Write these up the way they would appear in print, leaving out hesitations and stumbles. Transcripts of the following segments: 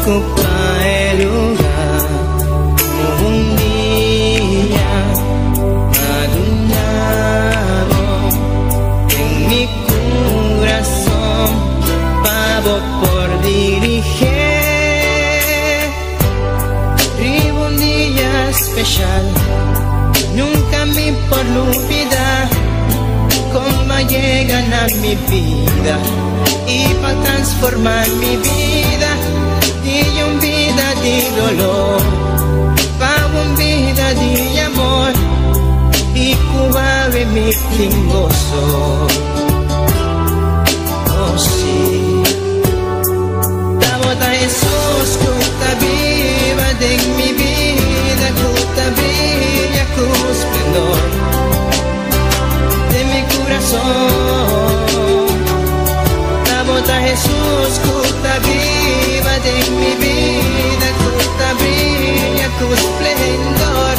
ocupa el lugar. Un día madurado en mi corazón, pavo por dirigir. Vivo un día especial, nunca me por olvidar cómo llegan a mi vida y para transformar mi vida de una vida de dolor para una vida de amor y cubre mi gozo. Oh sí, la voz de Jesús que está viva de mi vida, que está brilla con esplendor de mi corazón. La voz de Jesús que está viva de mi vida, que está brilla con esplendor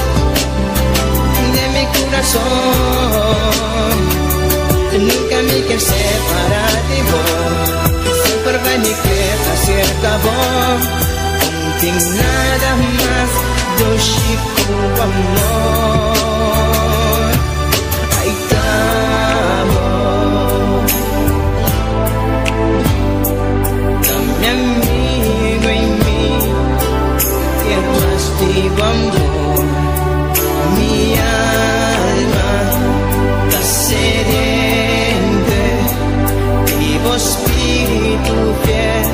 de mi corazón. Nunca me quiero separar de vos, siempre va mi queja cerca vos. Sin nada más do chico amor. Ay, dame amigo en mí, que más digo amor. Mi alma está sediente, vivo espíritu fiel,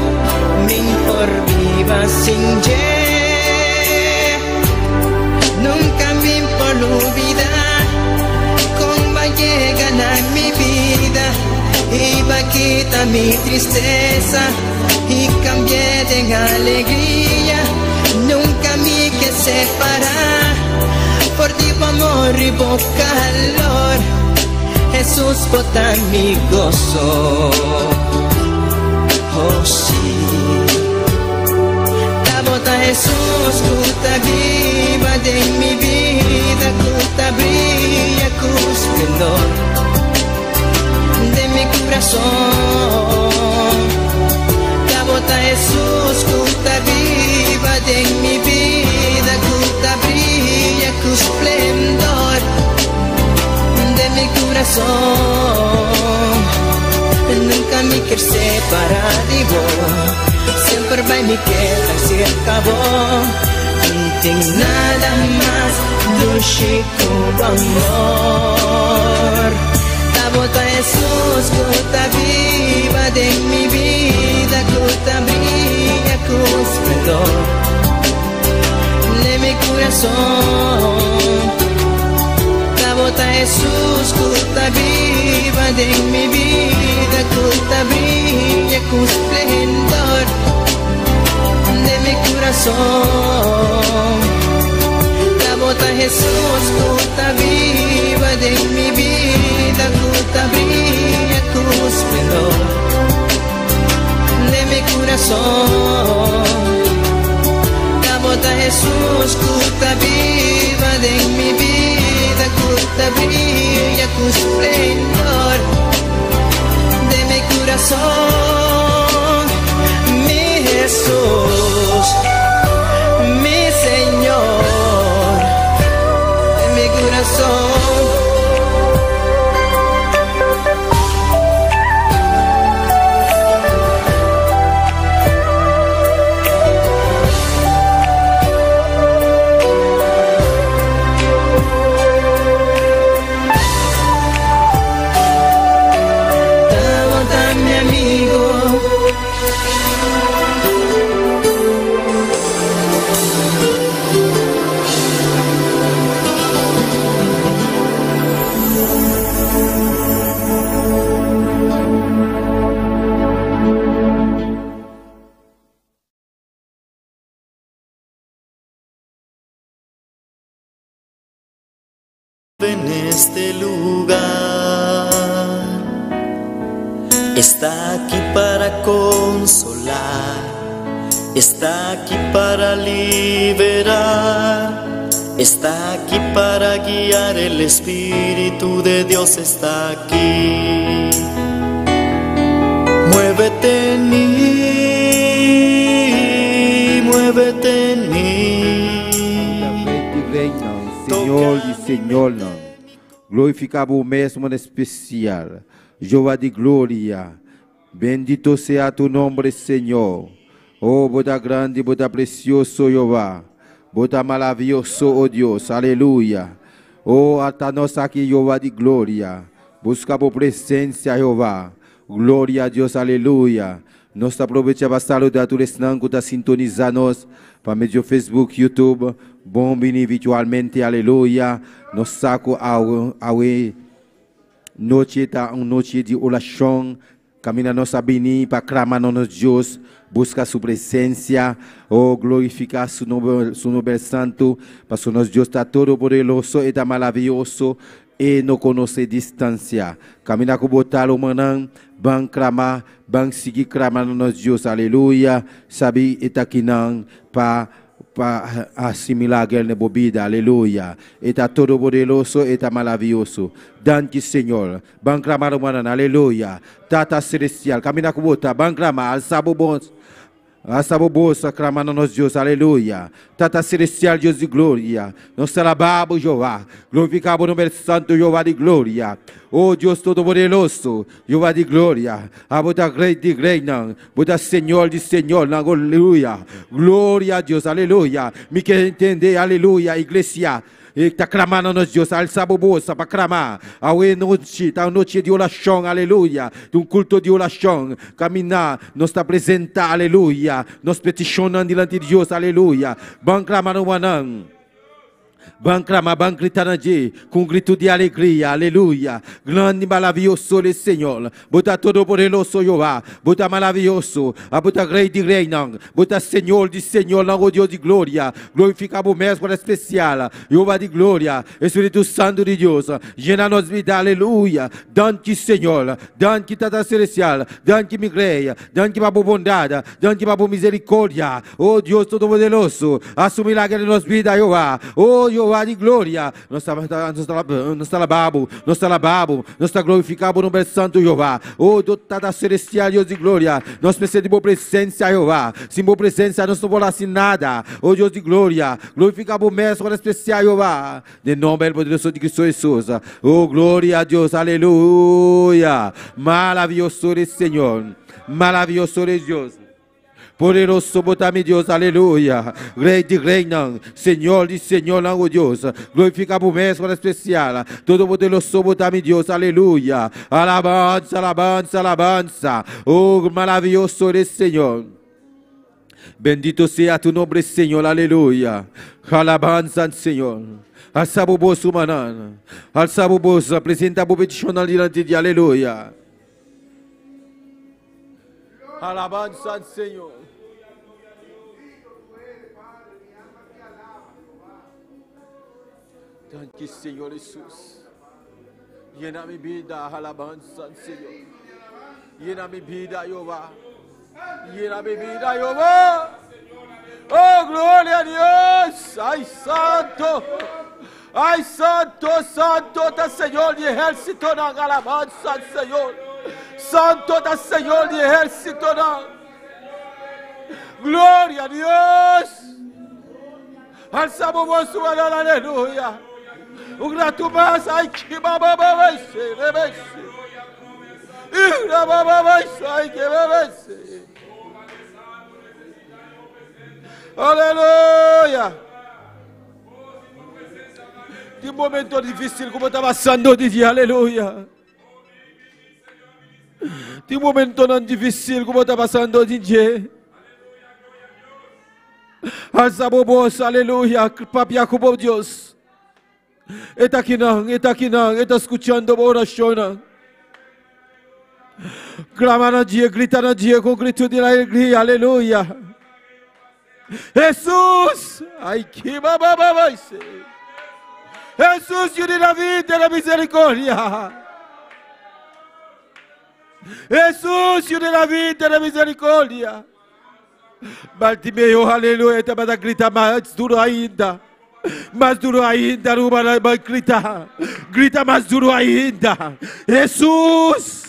me por viva sin nunca me por olvidar cómo llegan a mi vida y va a quitar mi tristeza y cambié de alegría. Nunca me que separar por ti amor y por calor. Jesús bota mi gozo. Oh sí, Jesús, que está viva de mi vida, que está brilla con esplendor de mi corazón. La bota Jesús, que está viva de mi vida, que está brilla con esplendor de mi corazón. Nunca me quiero separar de vos, siempre va mi queda se acabó. No tengo nada más dulce como amor. La voz de Jesús que está viva de mi vida, que está brilla con esplendor de mi corazón. La voz de Jesús que está viva de mi vida, que está brilla con esplendor de mi corazón. La voz de Jesús que está viva de mi vida, que está brilla con esplendor de mi corazón. La voz de Jesús que está viva de mi vida, que está brilla con esplendor de mi corazón. Mi Jesús, mi Señor, de mi corazón. Dame amigo. En este lugar está aquí para consolar, está aquí para liberar, está aquí para guiar. El Espíritu de Dios está aquí. Muévete en mí, Senhor de Senhor, não. Glorificado o mesmo especial. Jeová de glória. Bendito sea tu nome, Senhor. Oh, boda grande, boda precioso, Jeová. Boda maravilhoso, oh Deus. Aleluia. Oh, até nós aqui, Jeová de glória. Busca por presença, Jeová. Glória a Deus, aleluia. Nós aproveitamos para saludar todos os que estão sintonizando para meio Facebook, YouTube. Bom venir virtualmente, aleluia. Nós saco a noite de oração. Camina nossa beni para clamar nos Deus. Busca sua presença. Oh, glorificar seu nome santo. Porque nosso Deus está todo poderoso e está maravilhoso. E não conhece distância. Camina com botar o manão, bang clamar, bang seguir clamando nos Deus, aleluia. Sabe, está aqui não para assimilar a guerra bebida, aleluia. Está todo poderoso, está maravilhoso. Danke, Senhor. Bang clamar o manão, aleluia. Tata celestial, camina com botar, bang clamar, alçabo bons. Asabo bolsa clamando nos Deus, aleluia. Tata celestial, Deus de glória. Nós alabamos, Jeová. Glorificamos o nome santo, Jeová de glória. Oh Deus todo-poderoso, Jeová de glória. A boda grande de reina, boda Senhor de Senhor, aleluia. Glória a Deus, aleluia. Me quer entender, aleluia, igreja. Está clamando nos Deus, alçamos bolsa para clamar. A noite de oração, aleluia. De culto de oração. Caminhar, nos está apresentar, aleluia. Nos peticionando diante de Deus, aleluia. Vamos clamar no manão. Vamos clamar, vamos gritar com um grito de alegria, aleluia. Grande e maravilhoso é o Senhor. Bota todo poderoso, Jeová. Bota maravilhoso. A bota rei de reina. Bota Senhor de Senhor, não Deus de glória. Glorificamos o mesmo especial. Jeová de glória. Espírito Santo de Deus. Llena-nos vida, aleluia. Danke, Senhor. Danke, Tata Celestial. Danke, Migreia. Danke, Babu Bondade. Danke, Babu Misericórdia. Oh, Deus todo-poderoso. Assume a guerra de nossa vida, Jeová. Oh, Jeová de glória, nós alabamos, nós glorificamos o nome santo, Jeová. Oh, Tata celestial, Deus de glória, nós precisamos de boa presença, Jeová. Sem boa presença, nós não vamos assim nada. Oh, Deus de glória, glorificamos o mesmo especial, Jeová. De nome poderoso de Cristo Jesus. Oh, glória a Deus, aleluia. Maravilhoso é o Senhor, maravilhoso é Deus. Poderoso, botame Deus, aleluia. Rei de reina, Senhor de Senhor, não Deus. Glorifica o mesmo especial. Todo poderoso, botame Deus, aleluia. Alabança, alabança, alabança. Oh, maravilhoso é Senhor. Bendito sea tu nome, Senhor, aleluia. Alabança, Senhor. Alça o bolso, manan. Alça o bolso, apresenta o petição diante de aleluia. Alabança, Senhor. Danke, Senhor Jesus. Llena mi vida, alabanza, Senhor. Llena mi vida, Jehová. Llena mi vida, Jehová. Oh, glória a Deus. Ai, santo. Ai, santo, santo, da Senhor de exército na alabanza, Senhor. Santo da Senhor de exército na. Glória a Deus. Alçamos o vosso valor, aleluia. O grato mais, ai que babá vai ser, vai ser. E babá vai ser, que vai ser. Aleluia. Que momento difícil como está passando de dia, aleluia. Que momento não difícil como está passando de dia. Alçamos o vosso, aleluia, papi Jacobo Deus. Está aqui não, está escutando a oração. Clama no dia, grita no dia com grito de alegria, aleluia. Jesus, ai que babá vai ser. Jesus, Deus da vida e da misericórdia. Jesus, Deus da vida e da misericórdia. Bartimeu, aleluia, está para gritar mais duro ainda. Mais duro ainda, vai gritar. Grita mais duro ainda. Jesus!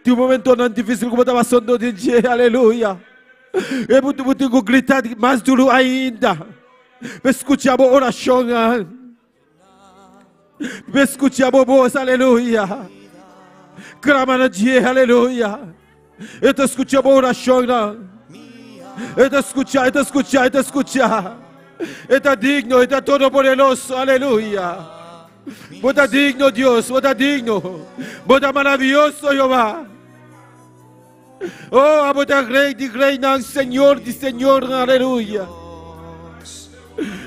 Tem um momento não difícil como está passando de dia, aleluia. Eu vou gritar mais duro ainda. Escuchamos oración. Escuchamos voz, aleluya. Claman a Dios, aleluya. Esto escuchamos oración. Esto escucha. Está digno, está todopoderoso, aleluya. Vos estás digno, Dios, vos estás digno. Vos estás maravilloso, Jehová. Oh, vos estás rey de reina, Señor de Señor, aleluya.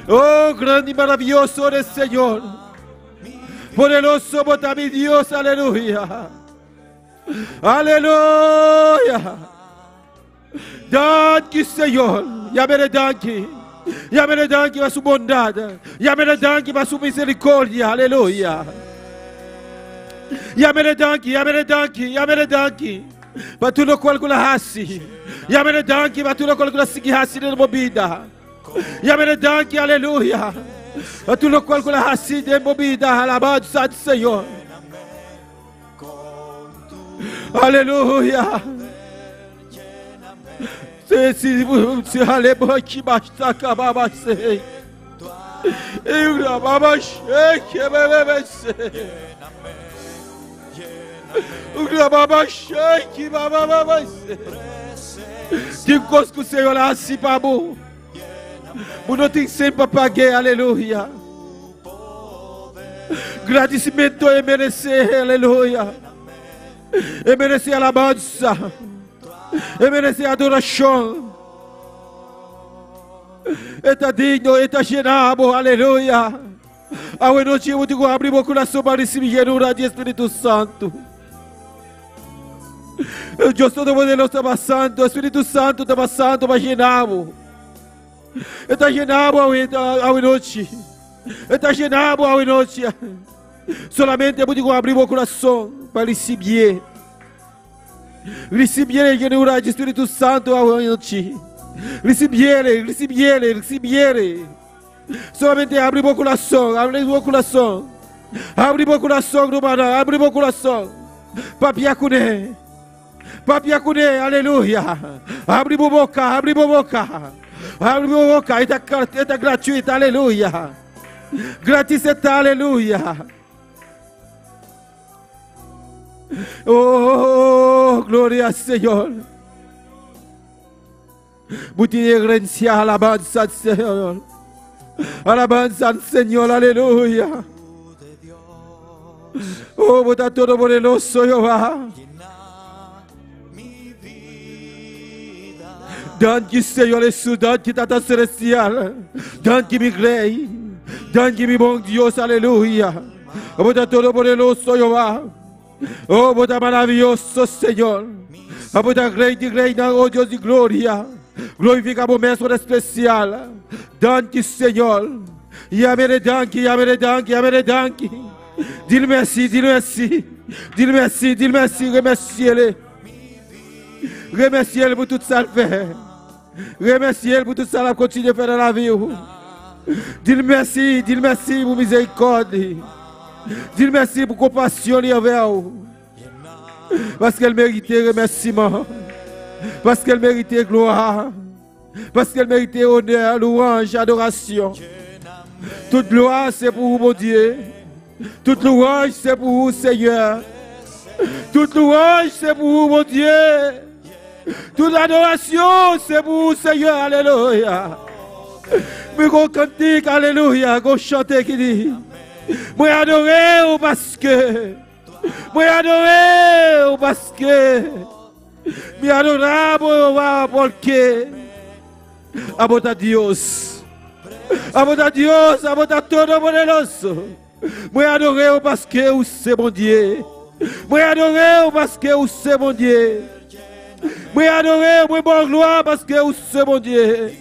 Oh, grande y maravilloso eres, Señor. Poderoso, vos estás mi Dios, aleluya. Aleluya. Danke, Señor. Llámele danke. Llámele danke para su bondad. Llámele danke para su misericordia. Aleluya. Llámele danke. Para tudo qual que la hasi. Llámele danke para tudo qual que la sigi hasi de bebida. Llámele danke, aleluya. Para tudo qual que la hasi de bebida. Alabado seja o Senhor. Aleluia. Se aleba que basta acabava sei. Eu gravava cheque, bebê. Eu gravava cheque, babá. Tem coisa que o Senhor assim para bom. Mas não tem sempre para pagar, aleluia. Agradecimento é merecer, aleluia. É merecer alabança. É merecer adoração. Está digno, está genado, aleluia. A noite eu digo, abre meu coração para receber a de Espírito Santo. O Deus Todo-Poderoso está passando, o Espírito Santo está passando para genado. Está genado a noite. Está genado a noite. Solamente eu digo, abrir meu coração para receber. Receber a genura de Espírito Santo a noite. Receber. Solamente abre meu coração, abre meu coração. Abre meu coração, Romana, abre meu coração. Papiacune, aleluia. Abre minha boca. Abre minha boca, está gratuita, aleluia. Grátis está, aleluia. Oh, glória ao Senhor. Muita reverência, alabança ao Senhor. Alabança ao Senhor, aleluia. Oh, bota todo poderoso, Jeová. Danke, Senhor Jesus, danke, Tata Celestial. Danke, meu Rei. Danke, meu bom Deus, aleluia. Bota todo poderoso, Jeová. Oh, bota maravilhoso, Senhor. Bota Rei de reina, oh Deus de glória. Glorifica o mestre especial. Danke, Senhor. Yamere danke. Dis merci. Remercie-le. Remercie-le pour tout ça le fait. Remercie-le pour tout ça la continue de faire dans la vie. Dis merci pour miséricorde. Dis merci pour compassion envers vous. Parce qu'elle méritait remerciement. Parce qu'elle méritait gloire. Parce qu'elle méritait honneur, louange, adoration. Toute gloire c'est pour vous, mon Dieu. Toute louange c'est pour vous, Seigneur. Toute louange c'est pour vous, mon Dieu. Toute adoration c'est pour vous, Seigneur. Alléluia. Mais qu'on cantique, alléluia, qu'on chante qui dit. Moi adorer parce que. Moi adorer parce que. Mi adoramos porque. Abota Deus. Abota todo poderoso. Moi adorer parce que o c'est bon Dieu. Moi adorer parce que o c'est bon Dieu. Moi adorer, moi bon gloire parce que o c'est bon Dieu.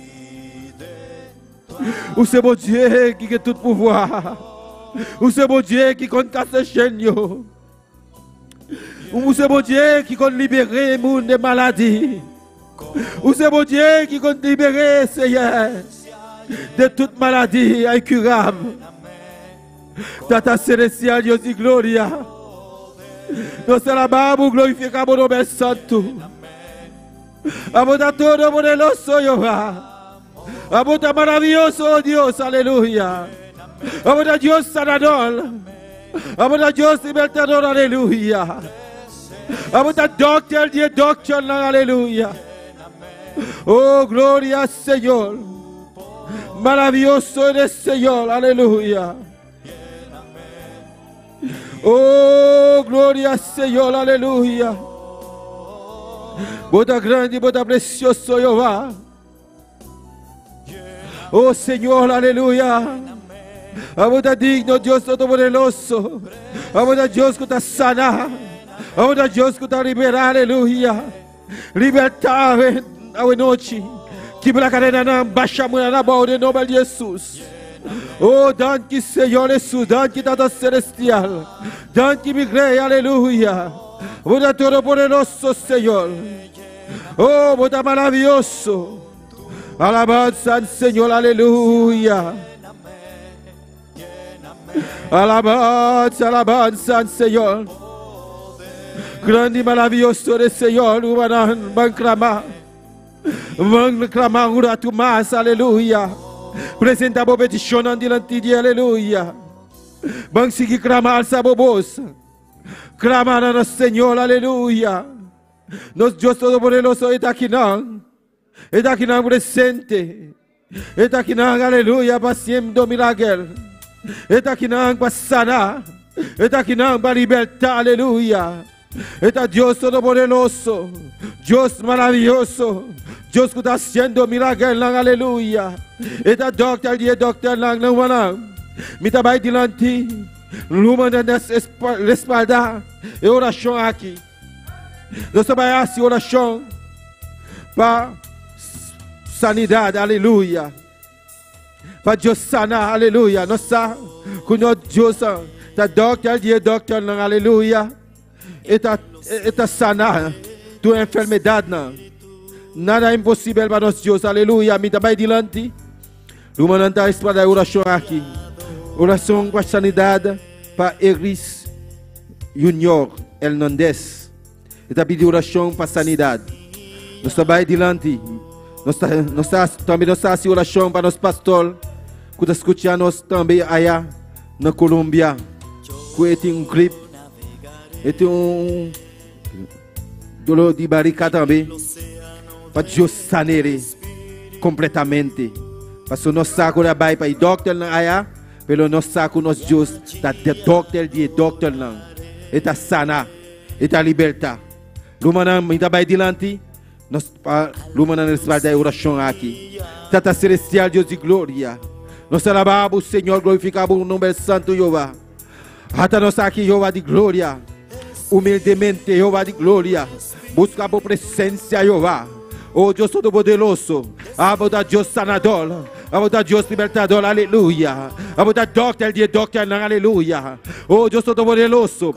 O c'est bon Dieu qui a tout pouvoir. O c'est bon Dieu qui compte casser chaînes. O c'est bon Dieu qui compte libérer le monde des maladies. O c'est bon Dieu qui compte libérer, Seigneur, de toute maladie incurable. Tata Celestial, Dieu de gloria. Nous sommes là-bas pour glorifier mon nom santo. Aboda todo poderoso, Jehová. Abota maravilloso, oh Dios, aleluya. Abota Dios sanador. Abota Dios libertador, aleluya. Abota doctor, Dios doctor, aleluya. Oh, gloria al Señor. Maravilloso eres, Señor, aleluya. Oh, gloria al Señor, aleluya. Bota grande, bota precioso, Jehová. Oh, Señor, aleluya. Bota digno, Dios todopoderoso. Bota Dios que está sana. Bota Dios que está liberar, aleluya. Libertar a noite. Quebra a cadena na baixa mulher na bola, em nome de Jesus. Oh, danke, Senhor Jesus, danke, Tata Celestial. Danke, mi Grey, aleluia. Bota todo poderoso, Senhor. Oh, bota maravilhoso. Alabanza, Senhor, aleluia. Alabanza, alabanza, Senhor. Grande e maravilhoso é Senhor, o van clamar ora tu mais, aleluia. Presenta a petição diante de aleluia. Vamos seguir clamar sabobos. Clamar a nosso Senhor, aleluia. Nosso Deus Todo-Poderoso está aqui não. Está aqui não presente. Está aqui não, aleluia, para sempre milagre. Está aqui não para sanar. Está aqui não para libertar, aleluia. Está Dios Todo-Poderoso, Dios maravilloso, Dios que está haciendo milagres, aleluya. Está doctor, não mana. Me trabalha diante, luma na espalda, e oração aqui. Nós trabalhamos assim, oração para sanidade, aleluia. Para Deus sanar, aleluia. Nós sabemos que Deus está doctor, aleluia. Está sanar tua enfermidade. Nada é impossível para nós, Deus. Aleluia. Me também diante. Uma nanta espada oração aqui. Oração para sanidade para Eris Junior Hernandes. Está pedindo oração para sanidade. Nós também diante. Nós também nós fazemos oração para nosso pastor. Que está escutando nós também aí na Colômbia. Que tem um gripe. E tem dolor de barriga também. Para Deus sanar completamente. Para o nosso saco da baia para o doctor não é, pelo nosso saco nosso Deus está doctor não. Está sanar, está libertar. Lumana me dá baia dilante. Nós lumana nos vai dar oração aqui. Tata celestial Deus de glória. Nós alabamos o Senhor, glorificamos o nome santo Jeová. Até nós aqui Jeová de glória. Humildemente, Jehová de glória, busca a presença, Jehová. Oh Deus Todo-Poderoso, abota Deus sanador, abota Deus libertador, aleluia. Abota doctor, de doctor, aleluia. Oh Deus Todo-Poderoso,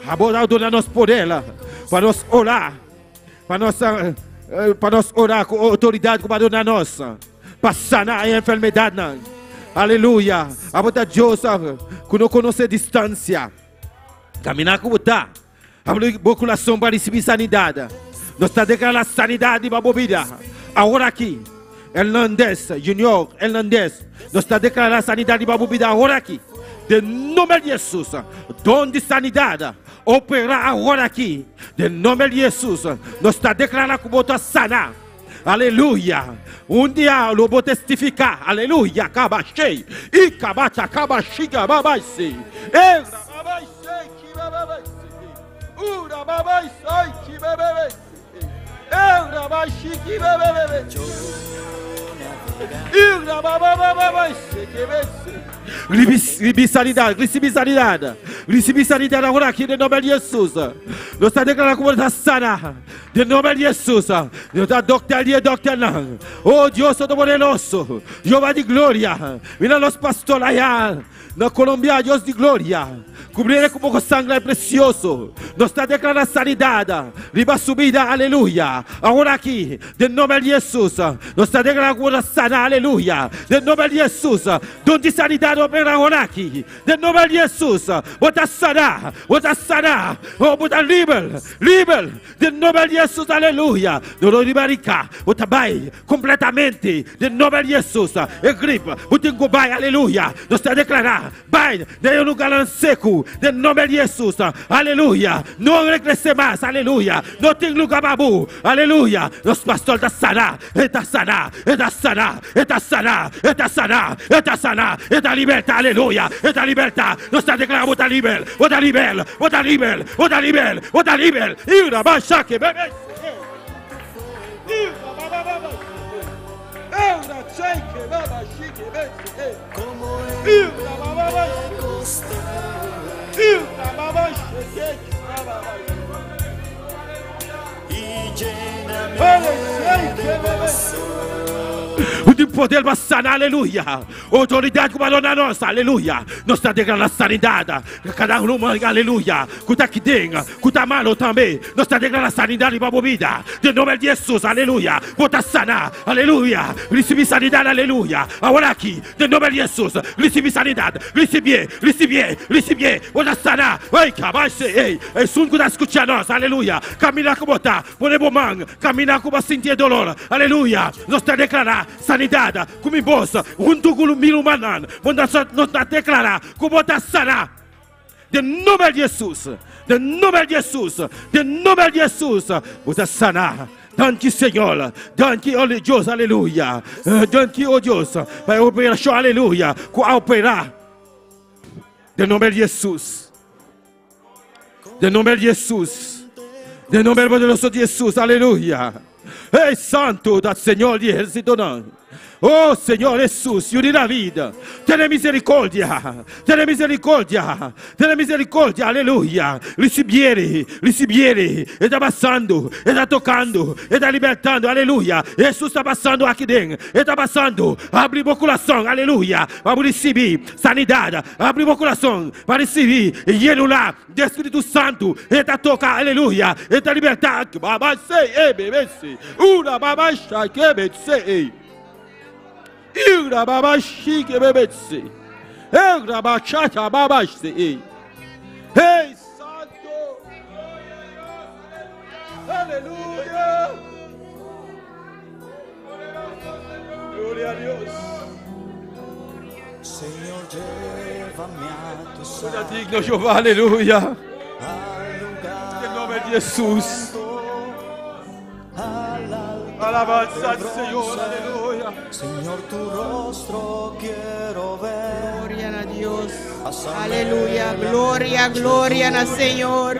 abota dona-nos poder, para nós orar, para nós orar com autoridade, com a dona nossa, para sanar a enfermidade, aleluia. Abota Deus, que não conhece distância, caminhar com você. A população para receber sanidade. Nós estamos declarando sanidade para a vida. Agora aqui, Hernandes, Junior Hernandes, nós estamos declarando sanidade para a vida agora aqui. De nome de Jesus, dom de sanidade, operar agora aqui. De nome de Jesus, nós estamos declarando que você sana. Aleluia. Dia eu vou testificar. Aleluia. Cabachei. E cabacha, cabachiga, babaisi. Ura babai sai que bebê. Ura baixi que bebê. Ura babai que bebê. Recebi sanidade. Recebi sanidade agora aqui em nome de Jesus. Nós estamos declarando como está sana. Em nome de Jesus. Nós estamos doctor não. Oh Deus Todo-Poderoso. Jeová de glória. Vira nosso pastor aí. Na Colombia, Dios de glória. Cobriré com pouco sangue precioso. Nos está declarando sanidade. Riba subida, aleluia. Agora aqui, de nome de Jesus. Nos está declarando cura sana, aleluia. De nome de Jesus. Dom de sanidade opera agora aqui. De nome de Jesus. Bota sana. Bota sana. Oh, bota livre. Livre. De nome de Jesus, aleluia. Dolor de barica. Bota vai completamente. De nome de Jesus. E gripe. Bota engobai, aleluia. Nos está declarando. Vai. De um lugar seco. De nome de Jesus, aleluia. Não regresse mais, aleluia. Não tem lugar babu, aleluia. Nosso pastor está sana, está sana, está sana, está sana, está sana, está sana, está liberta, aleluia. Está liberta, nós está declarando, está livre, está livre, está livre, está livre, está livre. Ira, baixa que bebê. Ira, cheque, baba, chique, bebê. Ira, baba, o teu poder vai sanar, aleluia. Autoridade como a dona nossa, aleluia. Nós está declarando sanidade. Cada um, aleluia. Que está aqui dentro, que está malo também. Nós está declarando sanidade para a vida. De nome de Jesus, aleluia. Bota sanar, aleluia. Recebi sanidade, aleluia. Agora aqui, de nome de Jesus, recebi sanidade. Recebi. Bota sanar. Ei, cabaixe, ei. É som que está escutando nós, aleluia. Caminhar como está, põe bom mão. Caminhar como sentir dolor, aleluia. Nós está declarando sanidade, como bolsa, junto com o milumanan. Nós está declarando como está sana. De nome de Jesus, de nome de Jesus, de nome de Jesus, você sana. Danke, Senhor. Danke, oh Deus, aleluia. Danke, oh Deus. Vai operar, aleluia. Com operar. De nome de Jesus. De nome de Jesus. De nome poderoso de Jesus, aleluia. Ei, santo da Senhor de exército. Oh Senhor Jesus, Dio della vita, tiene misericordia, alleluia. Ricibiere, e sta passando, e sta toccando, e sta libertando, alleluia. Jesus sta passando aqui dentro, e sta passando, abre o coração, alleluia, para receber sanidade, abre o coração, para receber, e lleno lá, do Espírito Santo, e sta tocca, alleluia, e sta libertando, baba sei, bebê sei, una baba sai, che bebê sei. Ira baba chique bebetse. Ira bachata baba se. Hey santo. Aleluya. Gloria a Dios. Señor, llévame a tu Soy santo. digno Jehová, aleluya. En nombre de Jesús. Alabanza al Señor, aleluya. Señor, tu rostro quiero ver. Gloria a Dios. Aleluya. Gloria na Señor.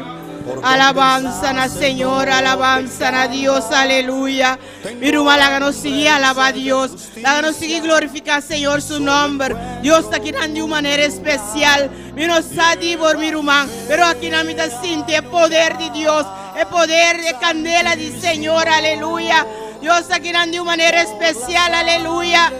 Alabanza na Señor, alabanza na Dios, aleluya. Mi rumah láganos sigue alabar a Dios. Láganos sigue glorificar Señor su nombre. Dios está aquí de una manera especial. Mi no sabe por mi rumah, pero aquí en mi siente el poder de Dios, el poder de candela de Señor, aleluya. Dios está aquí de una manera especial, aleluya.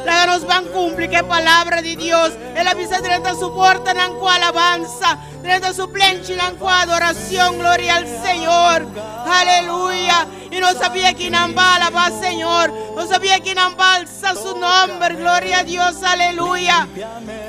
Láganos van cumplir que palabra de Dios. Él avisa trata su porta en alabanza, trata su plenchi en adoración, gloria al Señor, aleluya. Y no sabía quién alaba al Señor, no sabía quién alza su nombre, gloria a Dios, aleluya.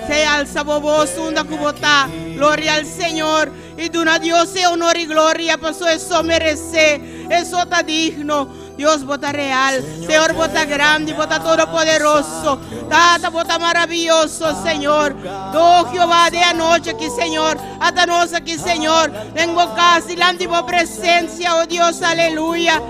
Se alza voz una cubota, gloria al Señor. Y de una Dios se honor y gloria, pues eso merece, eso está digno. Dios bota real, Señor bota grande, bota todopoderoso, Tata bota maravilloso, Señor. Oh Jehová, de anoche aquí, Señor, hasta nos aquí, Señor. Vengo casi la antigua presencia, oh Dios, aleluya.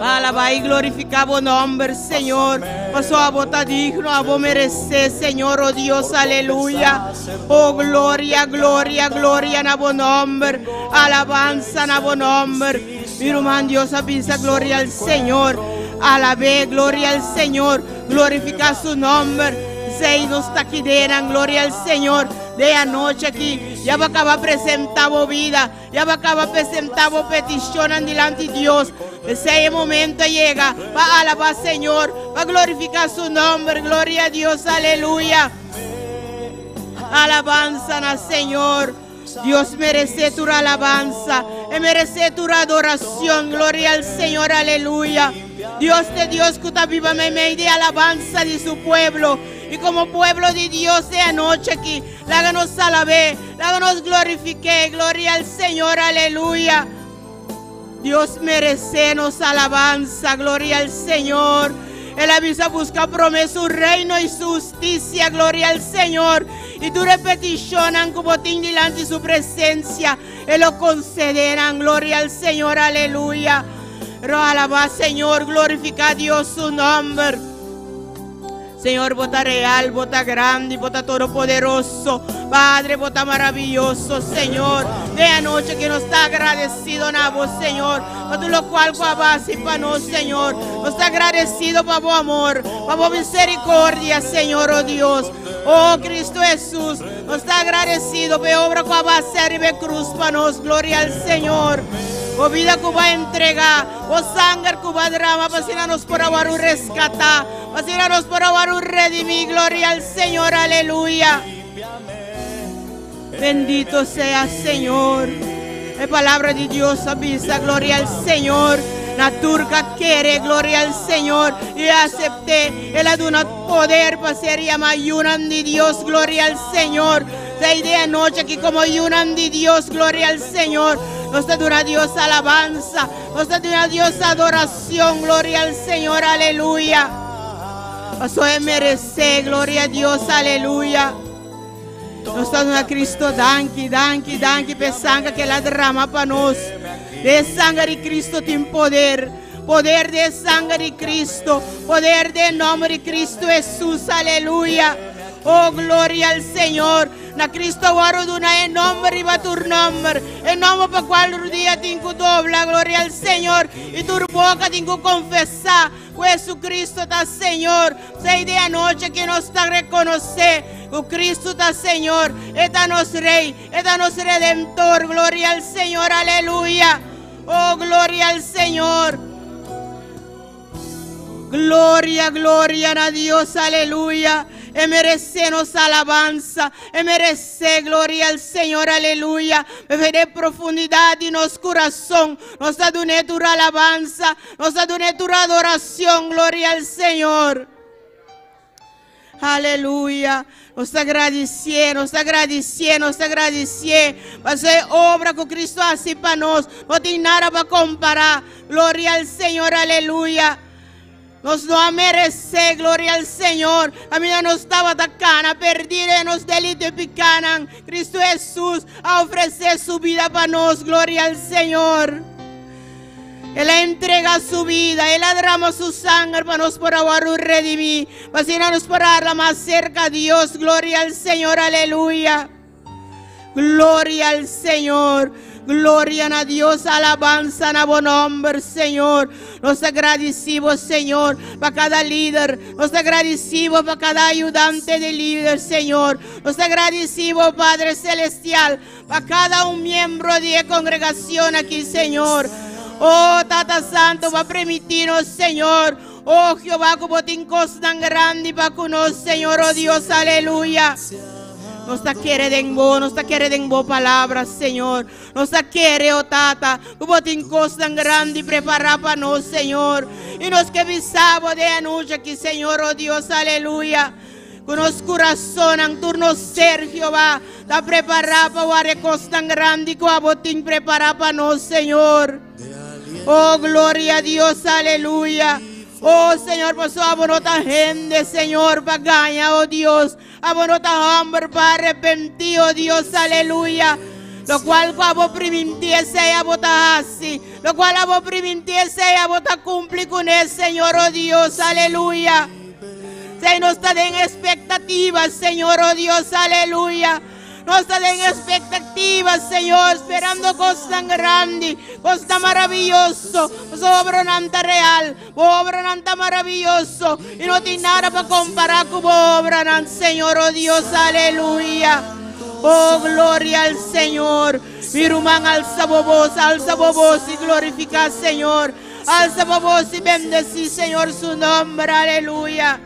Alaba y glorifica vos nombre, Señor. Pasó a bota digno, a vos merecer, Señor, oh Dios, aleluya. Oh gloria na vos nombre. Alabanza na vos nombre. Mi hermano Dios avisa, gloria al Señor. Alabe, gloria al Señor. Glorifica su nombre. Sei nos está aquí dentro, gloria al Señor. De anoche aquí, ya va a acabar presentar vida, ya va a acabar presentar petición delante de Dios. Ese momento llega, va a alabar al Señor, va a glorificar su nombre, gloria a Dios, aleluya. alabanza al Señor. Dios merece tu alabanza, merece tu adoración, gloria al Señor, aleluya. Dios de Dios, que está viva me de alabanza de su pueblo. Y como pueblo de Dios de anoche aquí, láganos alabar, láganos glorificar, gloria al Señor, aleluya. Dios merece nos alabanza, gloria al Señor. Él avisa, busca promesa su reino y su justicia, gloria al Señor. Y tu repetición, como tin delante de su presencia, Él lo concederán, gloria al Señor, aleluya. Pero alaba, Señor, glorifica a Dios su nombre. Señor, vota real, vota grande, vota todopoderoso. Padre, vota maravilloso, Señor. De anoche que nos está agradecido a vos, Señor. Por lo cual, base para nos, Señor. Nos está agradecido para vos amor, para vos misericordia, Señor, oh Dios. Oh Cristo Jesús, nos está agradecido por obra que va a hacer y de cruz para nos, gloria al Señor. O vida que va a entregar, o sangre que va a derramar, para nos por avoir un rescatar, para nos por avoir un redimir, gloria al Señor, aleluya. Bendito sea Señor. La palabra de Dios avisa, gloria al Señor. La turca quiere, gloria al Señor. Y acepté, Él ha dado poder para ser llamado yunan de Dios, gloria al Señor. La idea anoche que como yunan de Dios, gloria al Señor. Nos da una Dios alabanza, nos da una Dios adoración, gloria al Señor, aleluya. Pasó a merecer, gloria a Dios, aleluya. Nos da una Cristo, danki, pesanga que la derrama para nos. De sangre de Cristo tiene poder, poder de sangre de Cristo, poder de nombre de Cristo Jesús, aleluya. Oh, gloria al Señor. Na Cristo guarduna en nombre y va tu nombre. En nombre para cual día tengo dobla, gloria al Señor. Y tu boca tengo confesar. Jesucristo está Señor. Sei de anoche que nos está reconocer. Que Cristo está Señor. Está nos Rey. Está nos Redentor. Gloria al Señor. Aleluya. Oh, gloria al Señor. Gloria, gloria a Dios. Aleluya. Merecemos alabanza, merece gloria al Señor, aleluya. Me veré profundidad de nuestro corazón, nos da una tu alabanza, nos da una tu adoración, gloria al Señor. Aleluya. Nos agradecemos, nos agradecemos, nos agradecemos. Va a ser obra que Cristo hace para nosotros, no tiene nada para comparar. Gloria al Señor, aleluya. Nos no a merecer, gloria al Señor. A mí no estaba atacando, perdida, nos delitos picanan. Cristo Jesús a ofrecer su vida para nosotros, gloria al Señor. Él entrega su vida, Él derrama su sangre para nos por avoir un redimir. Para nos por darla más cerca a Dios, gloria al Señor, aleluya. Gloria al Señor. Gloria a Dios, alabanza a buen nombre, Señor. Nos agradecemos, Señor, para cada líder. Nos agradecemos para cada ayudante de líder, Señor. Nos agradecemos, Padre Celestial, para cada un miembro de congregación aquí, Señor. Oh, Tata Santo, va a permitirnos, Señor. Oh, Jehová, como te cosas tan grande para con nosotros, Señor, oh Dios, aleluya. Nos quiere de vos, nos quiere de vos palabras, Señor. Nos quiere, oh Tata, como te cosas tan grande preparar para nosotros, Señor. Y nos que visamos de anoche aquí, Señor, oh Dios, aleluya. Con los corazones, turno ser, Jehová, da preparar para cosas tan grande que a botín preparar para nosotros, Señor. Oh, gloria a Dios, aleluya. Oh, Señor, pasó a bonota gente, Señor, para ganar, oh Dios. A bonota hombre para arrepentir, oh Dios, aleluya. Lo cual a vos permitiese a votar así. Lo cual a vos permitiese a votar cumplir con el Señor, oh Dios, aleluya. Se nos está en expectativas, Señor, oh Dios, aleluya. Nos está en expectativas, Señor, esperando cosas tan grandes, cosas tan maravillosas, obra tan real, obra tan maravilloso, y no tiene nada para comparar con obra tan, Señor, oh Dios, aleluya. Oh, gloria al Señor. Mi rumán, alza voz y glorifica al Señor. Alza voz y bendecí, Señor, su nombre, aleluya.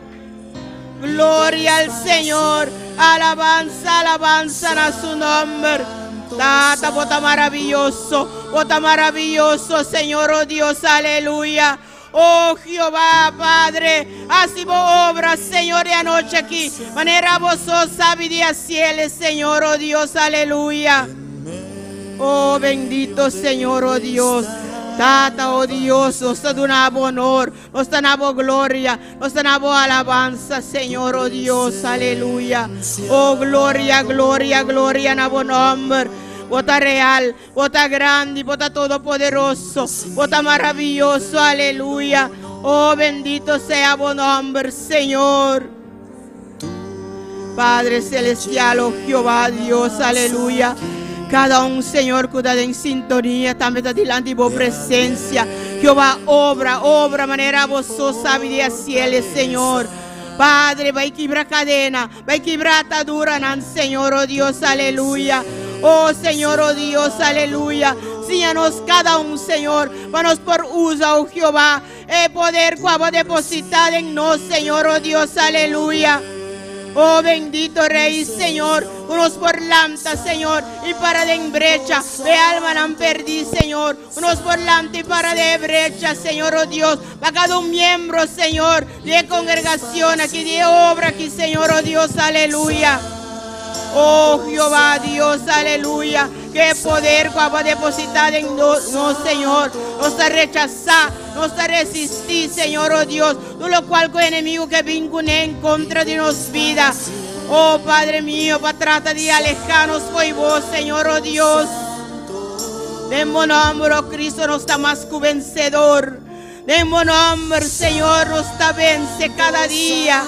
Gloria al Señor. Alabanza, alabanza a su nombre. Tata, bota maravilloso, Señor, oh Dios, aleluya. Oh Jehová, Padre, así vos obras, Señor, de anoche aquí. Manera gozosa, vida cielo, Señor, oh Dios, aleluya. Oh bendito Señor, oh Dios. Tata, oh Dios, nos damos honor, nos damos gloria, nos damos alabanza, Señor, oh Dios, aleluya. Oh gloria, gloria, gloria en tu nombre. Vota real, vota grande, vota todopoderoso, vota maravilloso, aleluya. Oh bendito sea tu nombre, Señor. Padre celestial, oh Jehová, Dios, aleluya. Cada un, Señor, que está en sintonía, también está delante de tu presencia. Jehová, obra, manera gozosa, vida cielo, Señor. Padre, va a quebrar cadena, va a quebrar atadura, Señor, oh Dios, aleluya. Oh Señor, oh Dios, aleluya. Síganos cada un, Señor, manos por uso, oh Jehová, el poder que va a depositar en nos, Señor, oh Dios, aleluya. Oh bendito Rey, Señor, unos por lanta, Señor, y para de brecha, de alma han perdido, Señor, unos por lanta y para de brecha, Señor, oh Dios, para cada un miembro, Señor, de congregación aquí, de obra aquí, Señor, oh Dios, aleluya. Oh Jehová, Dios, aleluya. Que poder va a depositar en nosotros, Señor. Nos está rechazar, nos está resistir, Señor, oh Dios. Tú lo cual con enemigo que vincule en contra de nos vida. Oh Padre mío, para tratar de alejarnos por vos, Señor, oh Dios. De mi nombre, oh Cristo, nos está más que vencedor. De mi nombre, Señor, nos está vence cada día.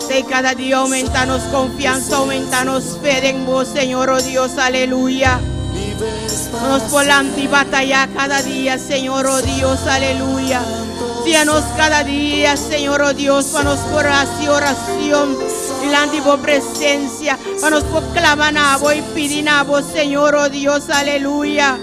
De cada día aumentanos confianza, aumentanos fe en vos, Señor, oh Dios, aleluya. Nos volante y batalla cada día, Señor, oh Dios, aleluya. Síanos cada día, Señor, oh Dios, para nos por oración, delante de tu presencia, para nos proclamar a vos y pedir a vos, Señor, oh Dios, aleluya.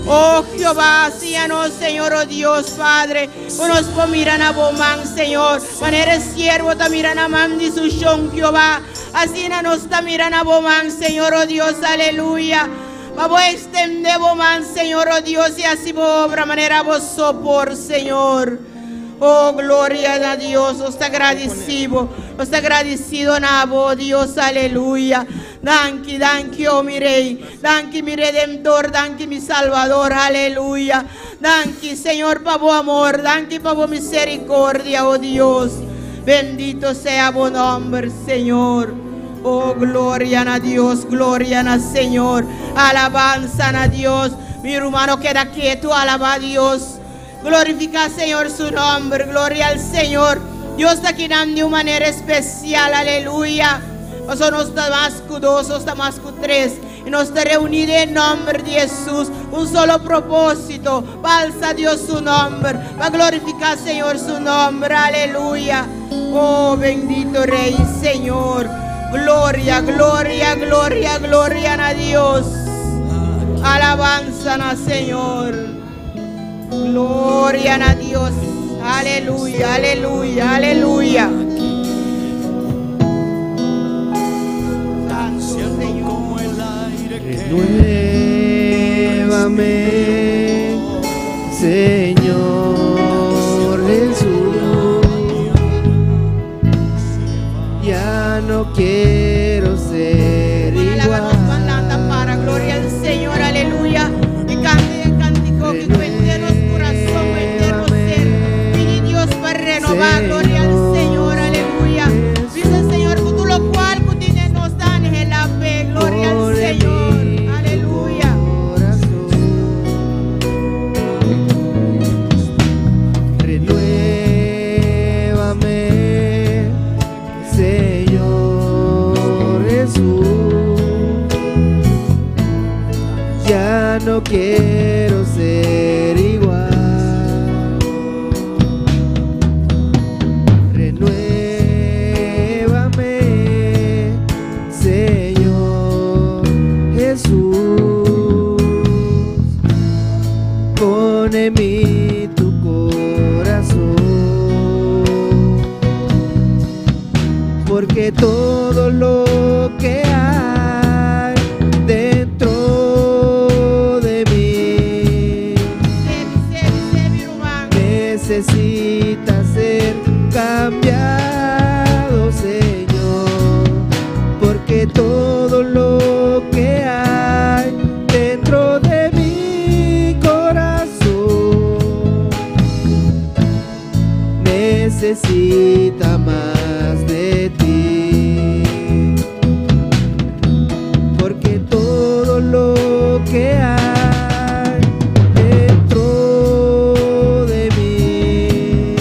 Oh Jehová, síanos, Señor, oh Dios, Padre, unos por miran a Bomán, Señor, manera siervo ta miran a Mandi su shon, Jehová, así nos ta miran a Bomán, Señor, oh Dios, aleluya. Vamos a extender Bomán, Señor, oh Dios, y así obra manera vos sopor, Señor. Oh, gloria a Dios, os agradecido, Nabo, Dios, aleluya. Danke, oh mi Rey, danke mi Redentor, danke mi Salvador, aleluya. Danke, Señor, para tu amor, danke para tu misericordia, oh Dios. Bendito sea tu nombre, Señor. Oh, gloria a Dios, gloria a Señor. Alabanza a Dios. Mi hermano queda quieto, alaba a Dios. Glorifica, Señor, su nombre. Gloria al Señor. Dios está aquí de una manera especial. Aleluya. Nosotros estamos más que dos, estamos más que tres. Y nos está reunido en nombre de Jesús. Un solo propósito. Balsa a Dios su nombre. Va a glorificar, Señor, su nombre. Aleluya. Oh, bendito Rey, Señor. Gloria, gloria, gloria, gloria a Dios. Alabanza a Señor. Gloria a Dios. Aleluya, aleluya, aleluya. Santo Señor. Renuévame, Señor Jesús. Ya no quiero ser igual. Para gloria al Señor, aleluya. Que cante el cántico, que cuente los corazón, cuente los ser. Pide Dios para renovar, gloria al Señor, aleluya. Dice el Señor, que tú lo cual que tienes nos dan en la fe, gloria al Señor, aleluya. Renuévame, Señor Jesús. Ya no quiero ser igual. Renuévame, Señor Jesús. Pon en mí tu corazón, porque todo lo necesita ser cambiado, Señor, porque todo lo que hay dentro de mi corazón necesita más de ti, porque todo lo que hay dentro de mí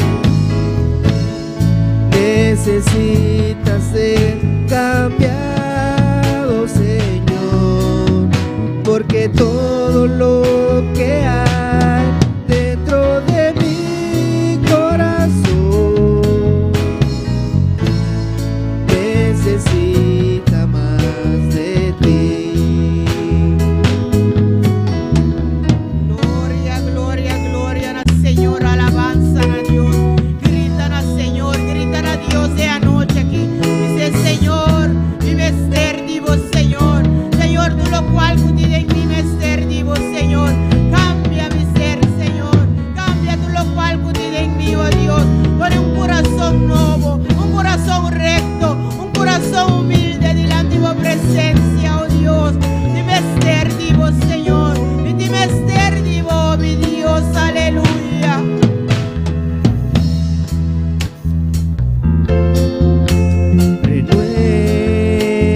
necesita ser cambiado, Señor, porque todo lo que hay dentro de mi corazón necesita más de ti. Gloria, gloria, gloria al Señor, alabanza a Dios. Gritan al Señor, gritan a Dios de anoche aquí. Dice Señor, mi mester divo, Señor. Señor, tú lo cual pudiste en mi mester divo, Señor. Cambia mi ser, Señor. Cambia tú lo cual pudiste en mí, oh Dios. Pone un corazón nuevo, un corazón recto, un corazón humilde delante de tu presencia, oh Dios. Mi mester divo, Señor. Mi mester divo, mi Dios, aleluya.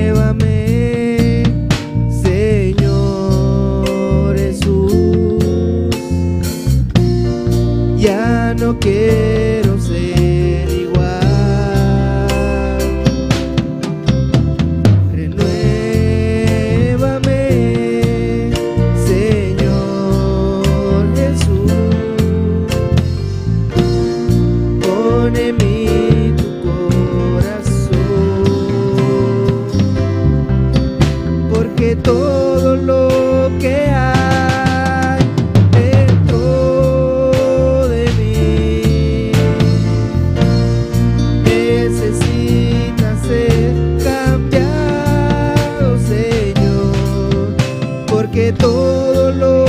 Renuévame, Señor Jesús, ya no quiero ser igual. Renuévame, Señor Jesús, pon en mí tu corazón, porque todo lo que hay dentro de mí necesita ser cambiado, Señor, porque todo lo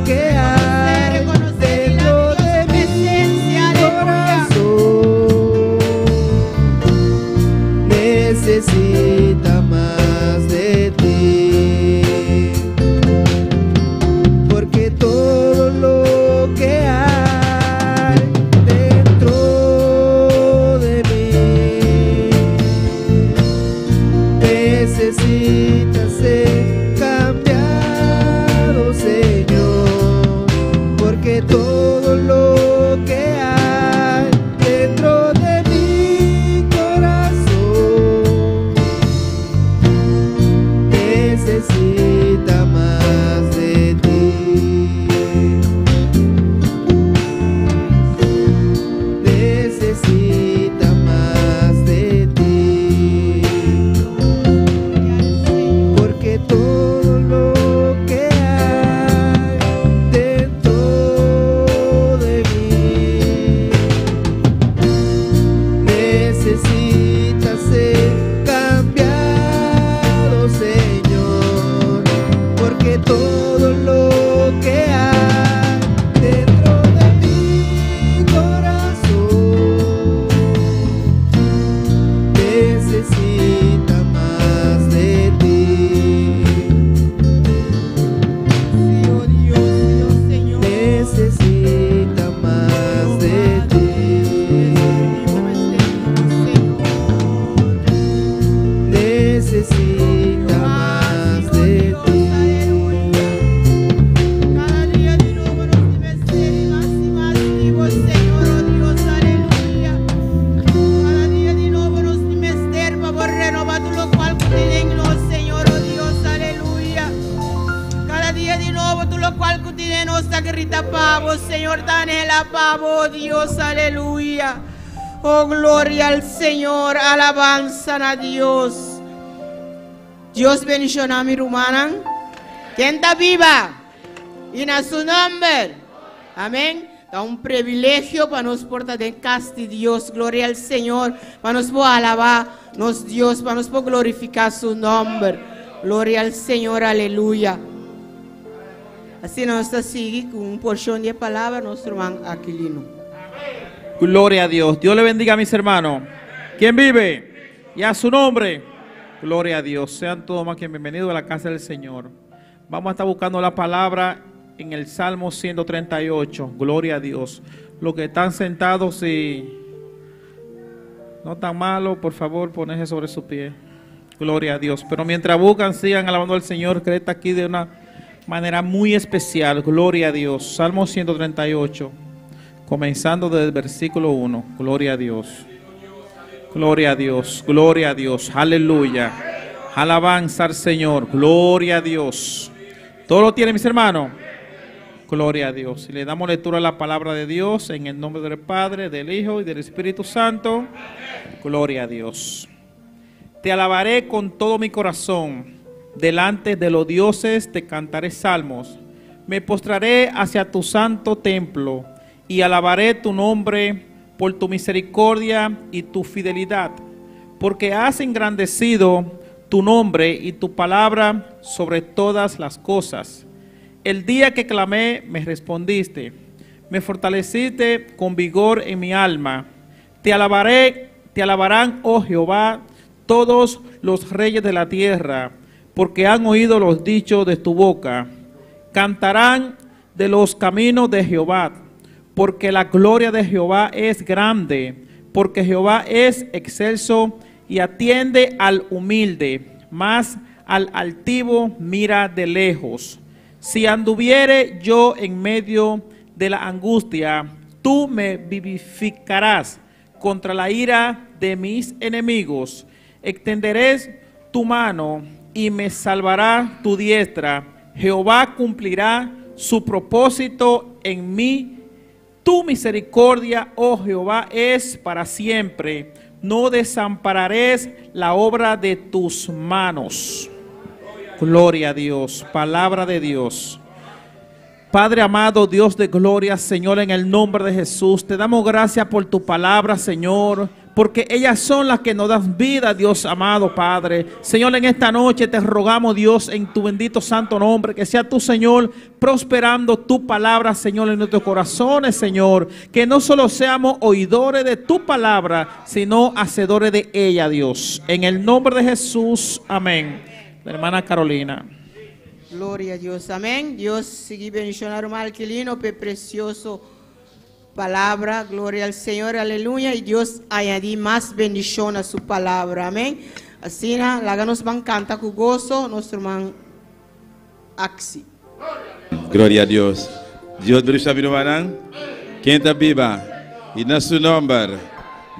que hay dentro de mi corazón necesita más de ti, porque todo lo que hay dentro de mí necesita ser cambiado, Señor, porque todo lo que hay dentro de mi corazón necesita más de ti, necesita más de ti, porque todo lo que hay dentro de mí necesita ser cambiado, Señor, porque todo lo que hay dentro de mi corazón necesita más de ti, Sí, oh Dios, Señor. necesita más de ti, necesita más de ti. Cada día de nuevo nos debes ser más y más vivos, Señor, oh Dios, aleluya. Cada día de nuevo nos debes ser, por renovar tú lo cual cotidiano, Señor, oh Dios, aleluya. Cada día de nuevo tú lo cual cotidiano está grita pavo, Señor, dale la pavo, oh Dios, aleluya. Oh, gloria al Señor, alabanza a Dios. Dios bendiga a mi hermana. ¿Quién está viva? Y en su nombre. Amén. Da un privilegio para nos portar de casa de Dios. Gloria al Señor. Para nos poder alabar nos Dios. Para nos poder glorificar su nombre. Gloria al Señor. Aleluya. Así nos sigue con un porción de palabra nuestro hermano Aquilino. Gloria a Dios. Dios le bendiga a mis hermanos. ¿Quién vive? Y a su nombre. Gloria a Dios. Sean todos más que bienvenidos a la casa del Señor. Vamos a estar buscando la palabra en el Salmo 138. Gloria a Dios. Los que están sentados y no tan malo, por favor, ponerse sobre su pie. Gloria a Dios. Pero mientras buscan, sigan alabando al Señor, que está aquí de una manera muy especial. Gloria a Dios. Salmo 138. Comenzando desde el versículo 1. Gloria a Dios. Gloria a Dios. Gloria a Dios. Aleluya. Alabanza al Señor. Gloria a Dios. ¿Todo lo tiene, mis hermanos? Gloria a Dios. Y le damos lectura a la palabra de Dios en el nombre del Padre, del Hijo y del Espíritu Santo. Gloria a Dios. Te alabaré con todo mi corazón. Delante de los dioses te cantaré salmos. Me postraré hacia tu santo templo y alabaré tu nombre por tu misericordia y tu fidelidad, porque has engrandecido tu nombre y tu palabra sobre todas las cosas. El día que clamé, me respondiste. Me fortaleciste con vigor en mi alma. Te alabarán, oh Jehová, todos los reyes de la tierra, porque han oído los dichos de tu boca. Cantarán de los caminos de Jehová, porque la gloria de Jehová es grande, porque Jehová es excelso y atiende al humilde, mas al altivo mira de lejos. Si anduviere yo en medio de la angustia, tú me vivificarás contra la ira de mis enemigos. Extenderé tu mano y me salvará tu diestra. Jehová cumplirá su propósito en mí. Tu misericordia, oh Jehová, es para siempre. No desampararás la obra de tus manos. Gloria a Dios. Palabra de Dios. Padre amado, Dios de gloria, Señor, en el nombre de Jesús, te damos gracias por tu palabra, Señor, porque ellas son las que nos dan vida, Dios amado, Padre. Señor, en esta noche te rogamos, Dios, en tu bendito santo nombre, que sea tu, Señor, prosperando tu palabra, Señor, en nuestros corazones, Señor. Que no solo seamos oidores de tu palabra, sino hacedores de ella, Dios. En el nombre de Jesús, amén. La hermana Carolina. Gloria a Dios, amén. Dios sigue bendicionando, hermano Aquilino, por precioso palabra. Gloria al Señor, aleluya. Y Dios añadí más bendición a su palabra, amén. Así, la nos van a cantar con gozo, nuestro hermano Axi. Gloria a Dios. Dios bendiga a mi quem está viva e na seu nome.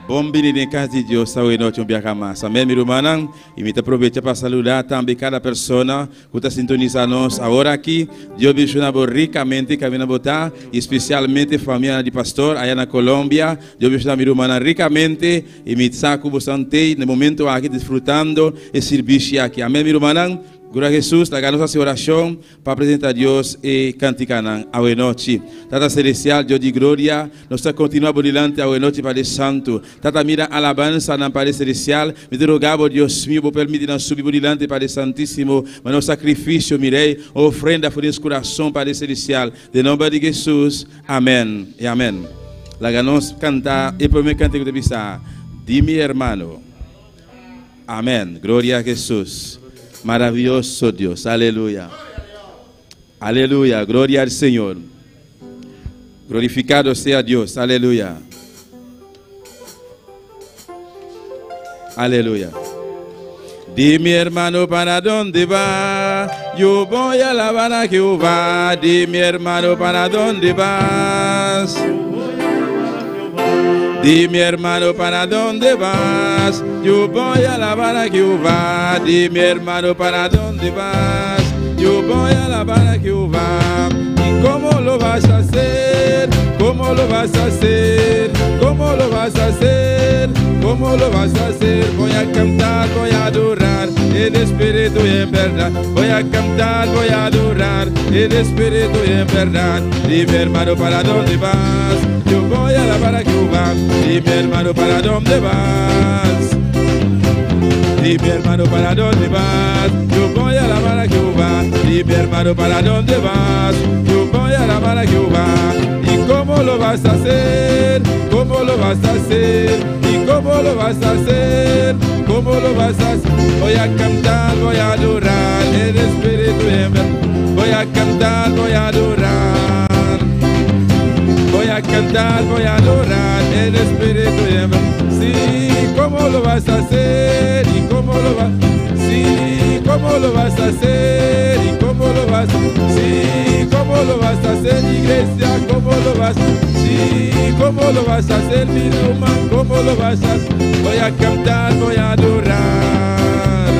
Bom dia em casa de Deus, saúde noite um biaca massa. Amém, meu irmão. E me aproveita para saludar também cada pessoa que está sintonizando nós agora aqui. Deus bendiga ricamente que vem botar, especialmente a família de pastor aí na Colômbia. Deus bendiga meu irmão ricamente e me saco bastante no momento aqui desfrutando e serviço aqui. Amém, meu irmão. Glória a Jesus, la nossa oração para apresentar a Deus e cantar a noite. Tata celestial, Deus de glória, nós continuamos adiante a noite para o santo. Tata mira alabança na Pai celestial, me rogava Deus meu, por permitir nós subir adiante para o santíssimo, mas nosso sacrifício, mirei, ofrenda por esse coração para o celestial. De nome de Jesus, amém e amém. La nós cantar, e primeiro canto que eu pensar, de mi hermano. Amém. Glória a Jesus. Maravilloso Dios, aleluya. Aleluya, gloria al Señor. Glorificado sea Dios, aleluya. Aleluya. Dime hermano, ¿para dónde va? Yo voy a alabar a Jehová. Dime hermano, ¿para dónde vas? Dime hermano, ¿para dónde vas? Yo voy a alabar a Jehová. Dime hermano, ¿para dónde vas? Yo voy a alabar a Jehová. ¿Y cómo lo vas a hacer? ¿Cómo lo vas a hacer? ¿Cómo lo vas a hacer? ¿Cómo lo vas a hacer? Voy a cantar, voy a adorar el Espíritu y en verdad. Voy a cantar, voy a adorar el Espíritu y en verdad. Dime hermano, ¿para dónde vas? Yo voy a alabar a Jehová. Dime hermano, ¿para dónde vas? Dime hermano, ¿para dónde vas? Yo voy a alabar a Jehová. Dime hermano, ¿para dónde vas? Yo voy a alabar a Jehová. ¿Y cómo lo vas a hacer? ¿Cómo lo lo vas a hacer? ¿Y cómo lo vas a hacer? ¿Cómo lo vas a hacer? Voy a cantar, voy a adorar el Espíritu en verdad. Voy a cantar, voy a adorar. Voy a cantar, voy a adorar el Espíritu en verdad. Sí, ¿cómo lo vas a hacer? ¿Y cómo lo vas a hacer? Sí, ¿cómo lo vas a hacer? ¿Y cómo lo vas a hacer? Sí, ¿cómo lo vas a hacer, iglesia? ¿Cómo lo vas a hacer? Sí, ¿cómo lo vas a hacer, mi hermano? ¿Cómo lo vas a hacer? Voy a cantar, voy a adorar.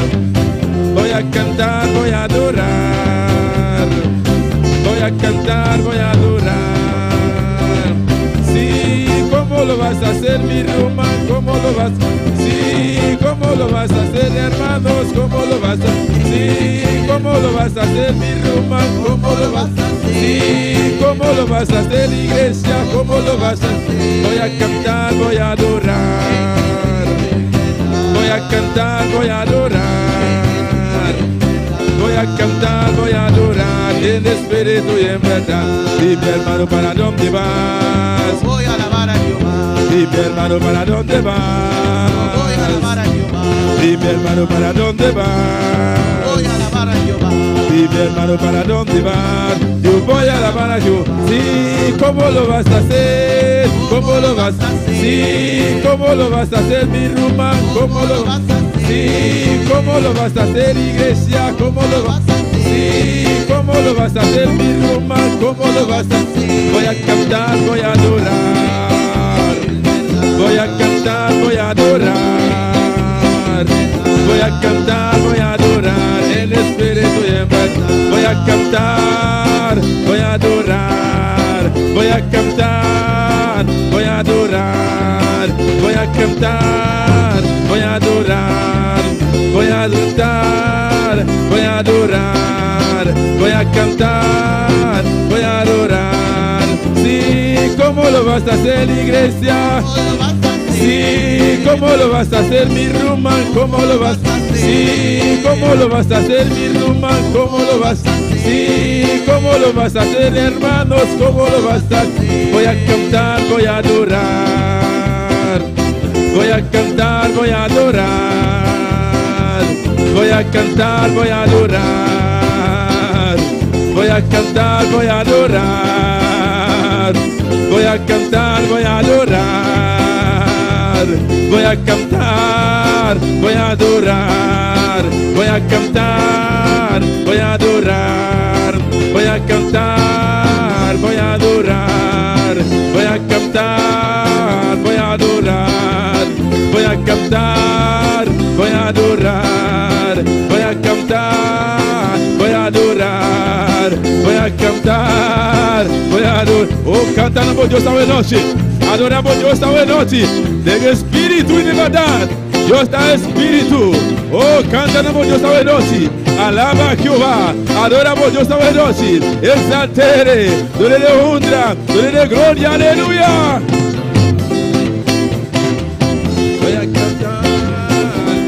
Voy a cantar, voy a adorar. Voy a cantar, voy a adorar. Sí, ¿cómo lo vas a hacer, mi hermano? ¿Cómo lo vas a hacer? Sí, ¿cómo lo vas a hacer, hermanos? ¿Cómo lo vas a hacer? Sí, ¿cómo lo vas a hacer, mi hermano? ¿Cómo lo vas a hacer? Sí, ¿cómo lo vas a hacer, iglesia? ¿Cómo lo vas a hacer? Voy a cantar, voy a adorar. Voy a cantar, voy a adorar. Voy a cantar, voy a adorar en espíritu y en verdad. Dime, hermano, ¿para dónde vas? Voy a alabar a Jehová. Dime, hermano, ¿para dónde vas? Voy a alabar a Jehová. Dime, hermano, ¿para dónde vas? Voy a alabar a Jehová. Dime, hermano, ¿para dónde vas? Yo voy a alabar a Jehová. Sí, ¿cómo lo vas a hacer? ¿Cómo lo vas a hacer? Sí, ¿cómo lo vas a hacer, mi rumán? ¿Cómo lo vas a hacer? Sí, ¿cómo lo vas a hacer, iglesia? ¿Cómo lo vas a hacer? Sí, ¿cómo lo vas a hacer, mi rumán? ¿Cómo lo vas a hacer? Voy a cantar, voy a adorar. Voy a cantar, voy a adorar. Voy a cantar, voy a adorar en espíritu y en verdad. Voy a cantar, voy a adorar. Voy a cantar, voy a adorar. Voy a cantar, voy a adorar. Voy a cantar, voy a adorar. Voy a cantar, voy a adorar. Sí, ¿cómo lo vas a hacer, iglesia? Sí, ¿cómo lo vas a hacer, mi rumán? ¿Cómo lo vas a hacer? Sí, ¿cómo lo vas a hacer, mi rumán? ¿Cómo lo vas a hacer? Sí, ¿cómo lo vas a hacer, hermanos? ¿Cómo lo vas a hacer? Voy a cantar, voy a adorar. Voy a cantar, voy a adorar. Voy a cantar, voy a adorar. Voy a cantar, voy a adorar. Voy a cantar, voy a adorar. Voy a cantar, voy a adorar. Voy a cantar, voy a adorar. Voy a cantar, voy a adorar. Voy a cantar, voy a adorar. Voy a cantar, voy a adorar. Voy a cantar, voy a adorar. Voy a cantar, voy a adorar. Oh, cantamos Dios esta noche. Adoramos Dios esta noche. De espíritu y de verdad. Dios está espíritu. Oh, cantamos Dios esta noche. Alaba a Jehová. Adoramos Dios esta noche. Exaltere. Dole de honra. Dole de gloria. Aleluya. Voy a cantar,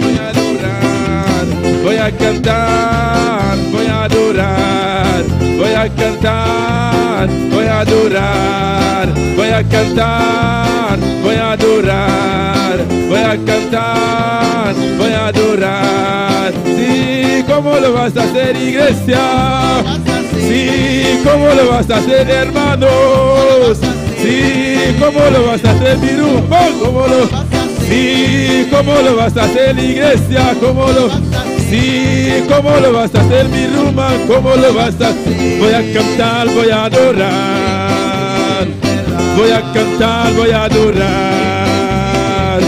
voy a adorar. Voy a cantar, voy a adorar. Voy a cantar, voy a adorar. Voy a cantar, voy a adorar. Voy a cantar, voy a adorar. Sí, ¿cómo lo vas a hacer, iglesia? Sí, ¿cómo lo vas a hacer, hermanos? Sí, ¿cómo lo vas a hacer, mi rumbo? ¿Cómo lo? Sí, ¿cómo lo vas a hacer, iglesia? ¿Cómo lo? Sí, ¿cómo lo vas a hacer, mi rumba? ¿Cómo lo vas a hacer? Voy a cantar, voy a adorar. Voy a cantar, voy a adorar.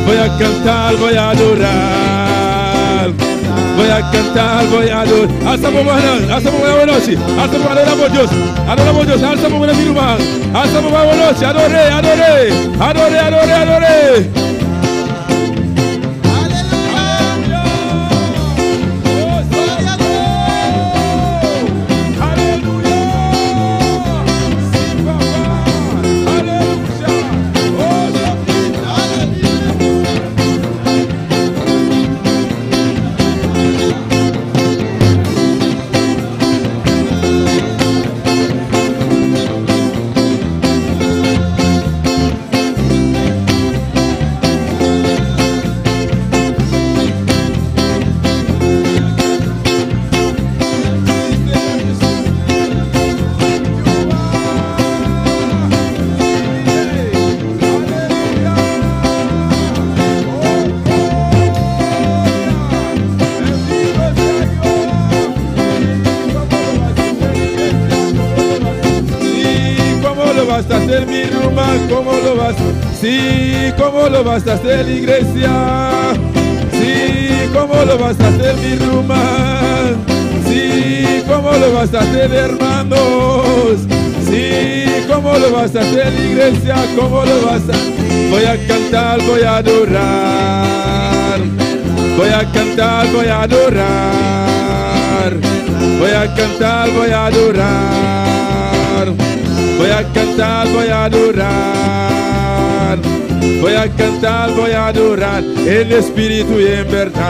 Voy a cantar, voy a adorar. Voy a cantar, voy a adorar. Alza por buena noche. Alza por adoramos Dios. Adoramos Dios. Alza por buena mi rumba. Alza por buena noche. Adoré, adoré. Adoré, adoré, adoré. Rumán, ¿cómo lo vas? Sí, ¿cómo lo vas a hacer, iglesia? Sí, ¿cómo lo vas a hacer, mi Rumán? Sí, ¿cómo lo vas a hacer, hermanos? Sí, ¿cómo lo vas a hacer, iglesia? ¿Cómo lo vas a? Voy a cantar, voy a adorar. Voy a cantar, voy a adorar. Voy a cantar, voy a adorar. Voy a cantar, voy a adorar. Voy a cantar, voy a adorar en espíritu y en verdad.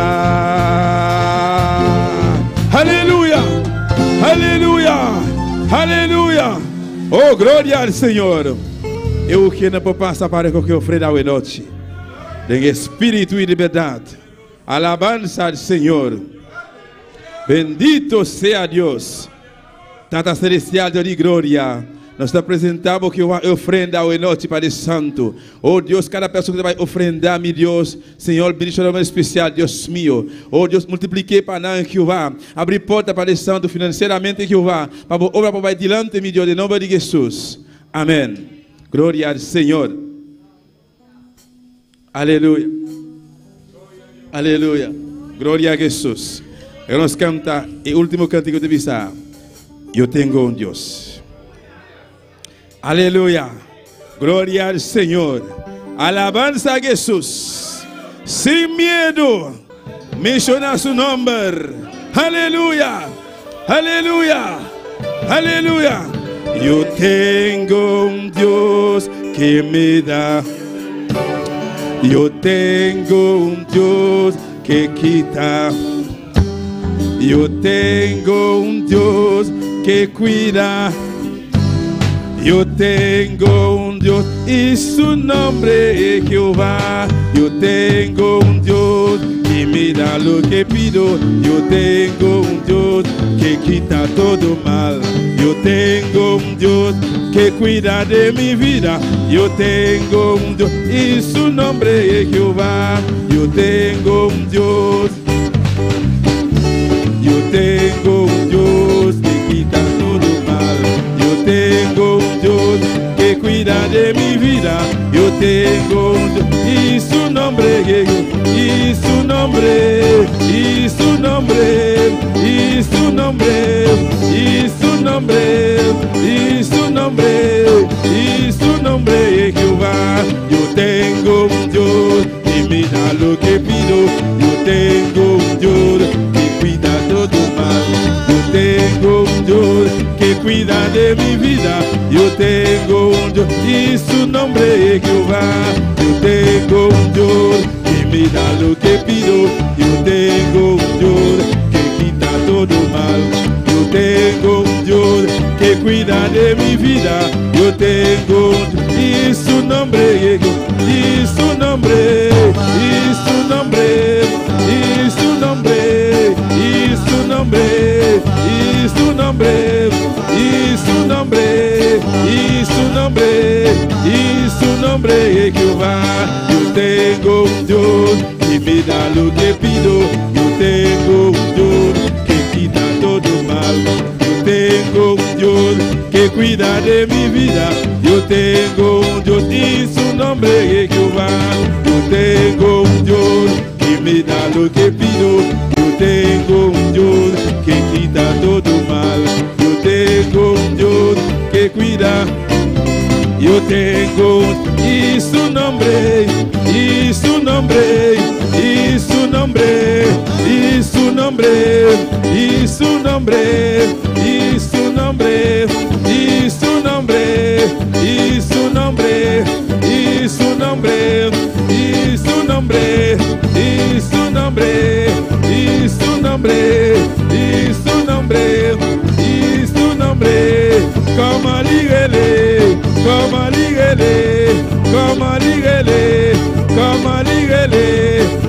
Aleluya, aleluya, aleluya. Oh, gloria al Senhor. Eu quero passar para que ofrenda hoje noite. Em espírito e de verdade. Alabanza al Senhor. Bendito sea Deus. Tata celestial de glória. Nós apresentamos que uma ofrenda hoje noite para o Santo. Oh Deus, cada pessoa que vai ofrendar, meu Deus, Senhor, bendice o nome especial, Deus meu. Oh Deus, multiplique para nós, Jeová. Abrir porta para o Santo financeiramente, Jeová. Para a obra para adiante, meu Deus, em nome de Jesus. Amém. Glória ao Senhor. Aleluia. Aleluia. Glória a Jesus. Vamos cantar o último cântico de missa. Eu tenho Deus. Aleluya, gloria al Señor, alabanza a Jesús, sin miedo, menciona su nombre, aleluya, aleluya, aleluya. Yo tengo un Dios que me da, yo tengo un Dios que quita, yo tengo un Dios que cuida. Yo tengo un Dios y su nombre es Jehová. Yo tengo un Dios que me da lo que pido. Yo tengo un Dios que quita todo mal. Yo tengo un Dios que cuida de mi vida. Yo tengo un Dios y su nombre es Jehová. Yo tengo un Dios. Yo tengo un Dios que quita todo mal. Yo tengo un Dios que cuida de mi vida. Yo tengo un Dios y su nombre, y su nombre, y su nombre, y su nombre, y su nombre, y su nombre, y su nombre es Jehová. Yo tengo un Dios que me da lo que pido. Yo tengo un Dios que cuida todo mal. Yo tengo un Dios que cuida de mi vida. Yo tengo un Dios y su nombre es Jehová. Yo tengo un Dios que me da lo que pido. Yo tengo un Dios que quita todo mal. Yo tengo un Dios que cuida de mi vida. Yo tengo un Dios y su nombre es Jehová. Y su nombre, y su nombre, y su nombre, y su nombre, y su nombre, y su nombre, y su nombre, y su nombre es Jehová. Yo tengo un Dios que me da lo que pido. Yo tengo un Dios que quita todo mal. Yo tengo un Dios que cuida de mi vida. Yo tengo un Dios y su nombre es Jehová. Yo tengo un Dios que me da lo que pido. Yo tengo un Dios que quita todo mal. Yo tengo un Dios que cuida. Yo tengo y su nombre, y su nombre, y su nombre, y su nombre, y su nombre, y su nombre, y su nombre, y su nombre, y su nombre, y su nombre, y su nombre, y su nombre, y su nombre, y su nombre, como líguele, como líguele, como líguele, como líguele,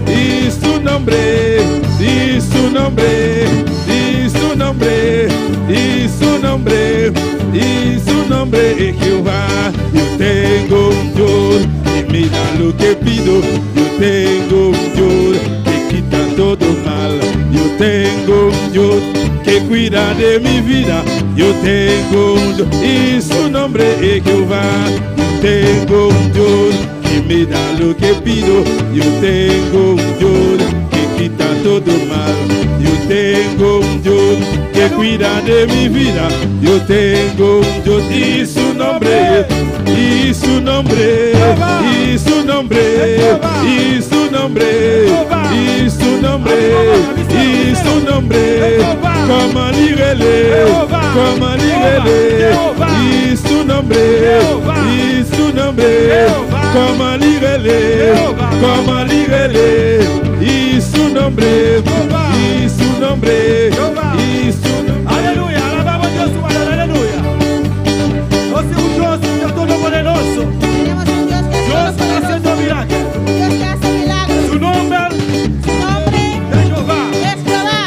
y su nombre, y su nombre, y su nombre, y su nombre, y su nombre es Jehová. Yo tengo un Dios que me da lo que pido. Yo tengo un Dios que quita todo mal. Yo tengo un Dios que cuida de mi vida. Yo tengo un Dios y su nombre nombre es Jehová. Yo tengo un Dios que me da lo que pido. Yo tengo un Dios que quita todo mal. Yo tengo un Dios que cuida de mi vida. Yo tengo un Dios y su nombre, y su nombre, y su nombre, y su nombre, y su nombre, y su nombre, como lígale, y su nombre, y su nombre, como lígale, y su nombre, y su nombre, y su nombre. Aleluya, alabamos a Dios, su palabra, aleluya. No sé un Dios que es todopoderoso. Tenemos un Dios que es Dios está todopoderoso. haciendo milagros. Dios que hace milagros. Su nombre Su nombre es Jehová. es Jehová.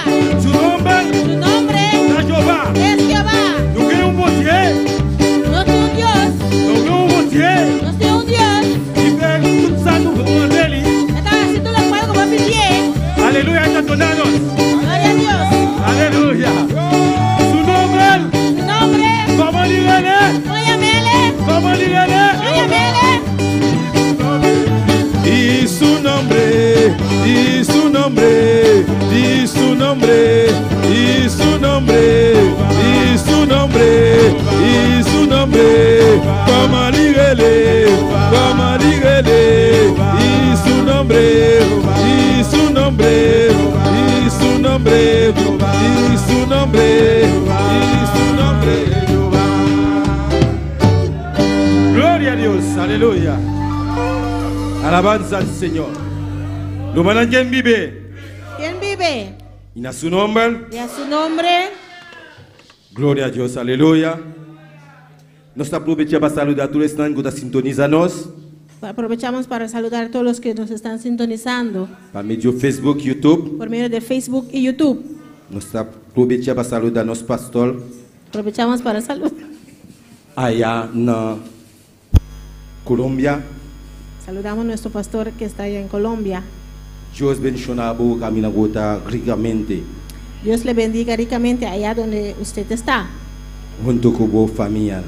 Su nombre Su nombre es Jehová. es Jehová. Nous créons un bon Dieu. No es un Dios. Nous créons un bon Dieu. No es un Dios. Qui fait tout ça, nous demandons lui. Entonces, si tú lo puedes como pie. Alléluia, il t'a donné à nous. Gloria a Dios. Alléluia. Su nombre, Su nombre. comment lui venait? Óyamele. Comment lui venait? Óyamele. Y su nombre, y su nombre, y su nombre, y su nombre, y su nombre, y su nombre, como lígale, y su nombre, y su nombre, y su nombre, y su nombre, y su nombre, Gloria a Dios, aleluya. Alabanza al Señor. Lo mandan quien vive. ¿Quién vive? Y a su nombre. Y a su nombre. Gloria a Dios, aleluya. Nos aprovechamos para saludar a todos los que están sintonizándonos. Aprovechamos para saludar a todos los que nos están sintonizando Por medio de Facebook, YouTube. por medio de Facebook y YouTube. Nos aprovechamos para saludar a nuestro pastor Aprovechamos para saludar. allá en Colombia. Saludamos a nuestro pastor que está allá en Colombia. Dios bendiga a vos, camina gota ricamente. Dios le bendiga ricamente allá donde usted está, Junto con vos familia.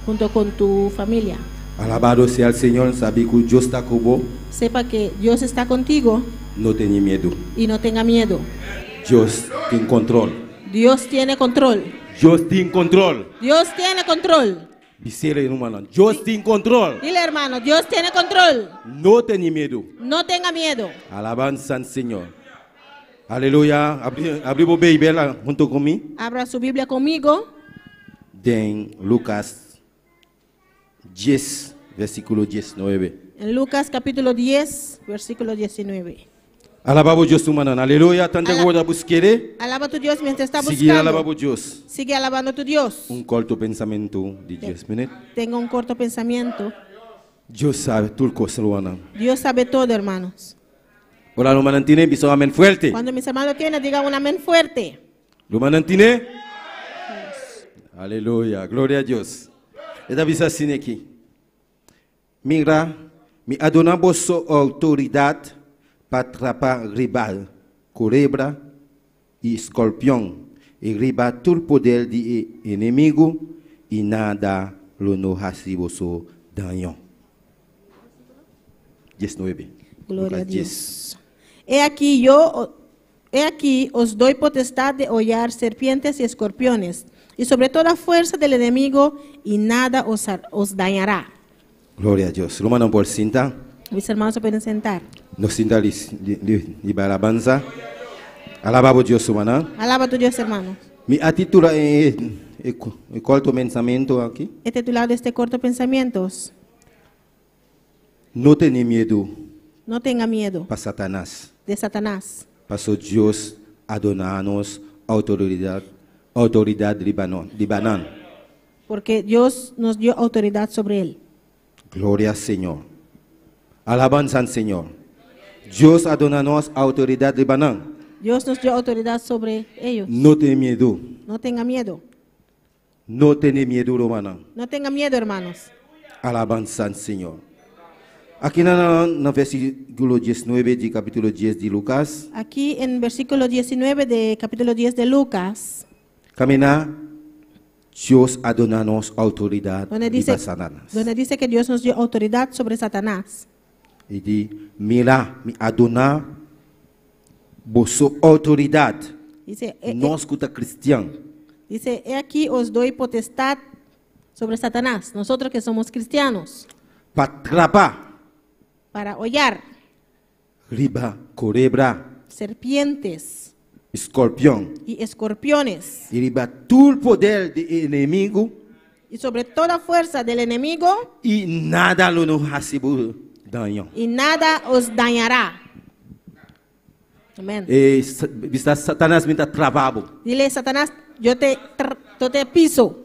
junto con tu familia. Alabado sea el Señor, sabe que Dios está con vos. Sepa que Dios está contigo No tenga miedo. y no tenga miedo. Dios tiene control. Dios tiene control. Dios tiene control. Dios tiene control. Dice hermano, Dios tiene control. Dile, hermano, Dios tiene control. No tenga miedo. No tenga miedo. Alabanza al Señor. Aleluya. Abrimos Biblia junto conmigo. Abra su Biblia conmigo En Lucas 10, versículo 19. en Lucas capítulo 10, versículo 19. Alabamos Dios humano. Aleluya. Tanta Ala- guarda busquere. Alaba a tu Dios mientras está Sigue alabamos buscando. Dios. Sigue alabando a tu Dios. Un corto pensamiento de 10 minutos. Tenga un corto pensamiento. Dios sabe todo cosa, hermano. Dios sabe todo, hermanos. Ahora lo mantiene, piso amén fuerte. Cuando mis hermanos tienen, digan un amén fuerte. ¿Lo mantiene? Aleluya, gloria a Dios. Esta visa sin aquí. Mira, me adonamos autoridad para atrapar rival, culebra y escorpión, y riba todo el poder de enemigo, y nada lo no hace vosso daño. 19. Gloria a Lucas 10. Dios. He aquí os doy potestad de hollar serpientes y escorpiones, y sobre toda fuerza del enemigo, y nada os dañará. Gloria a Dios. Lo mandan por cinta. Mis hermanos se pueden sentar. Nos cinta de alabanza. Alabamos Dios, hermano. Alaba a tu Dios, hermano. Mi actitud es corto pensamiento aquí. He titulado este corto pensamientos. No tenga miedo No tenga miedo para Satanás. de Satanás, Pasó Dios a donarnos autoridad Libanón. porque Dios nos dio autoridad sobre él. Gloria al Señor. Alabanza al Señor. Dios a donarnos autoridad Libanón. Dios nos dio autoridad sobre ellos. No tenga miedo. No tenga miedo. No tenga miedo, hermano. No tenga miedo, hermanos. Alabanza al Señor. Aquí en el versículo 19 de capítulo 10 de Lucas, Aquí en versículo 19 de capítulo 10 de Lucas, camina Dios ha donado autoridad donde riba dice, Satanás. donde dice que Dios nos dio autoridad sobre Satanás. Y di, mira, mi ha donado vosso autoridad. Dice, No escuta cristiano. dice, he aquí os doy potestad sobre Satanás, nosotros que somos cristianos, Para atrapar para hollar riba, cobra, serpientes escorpión. y escorpiones, Y riba todo el poder del enemigo. y sobre toda fuerza del enemigo, Y nada lo nos hace daño. y nada os dañará. Amén. Vista Satanás me está trabado. Dile, Satanás, yo te piso.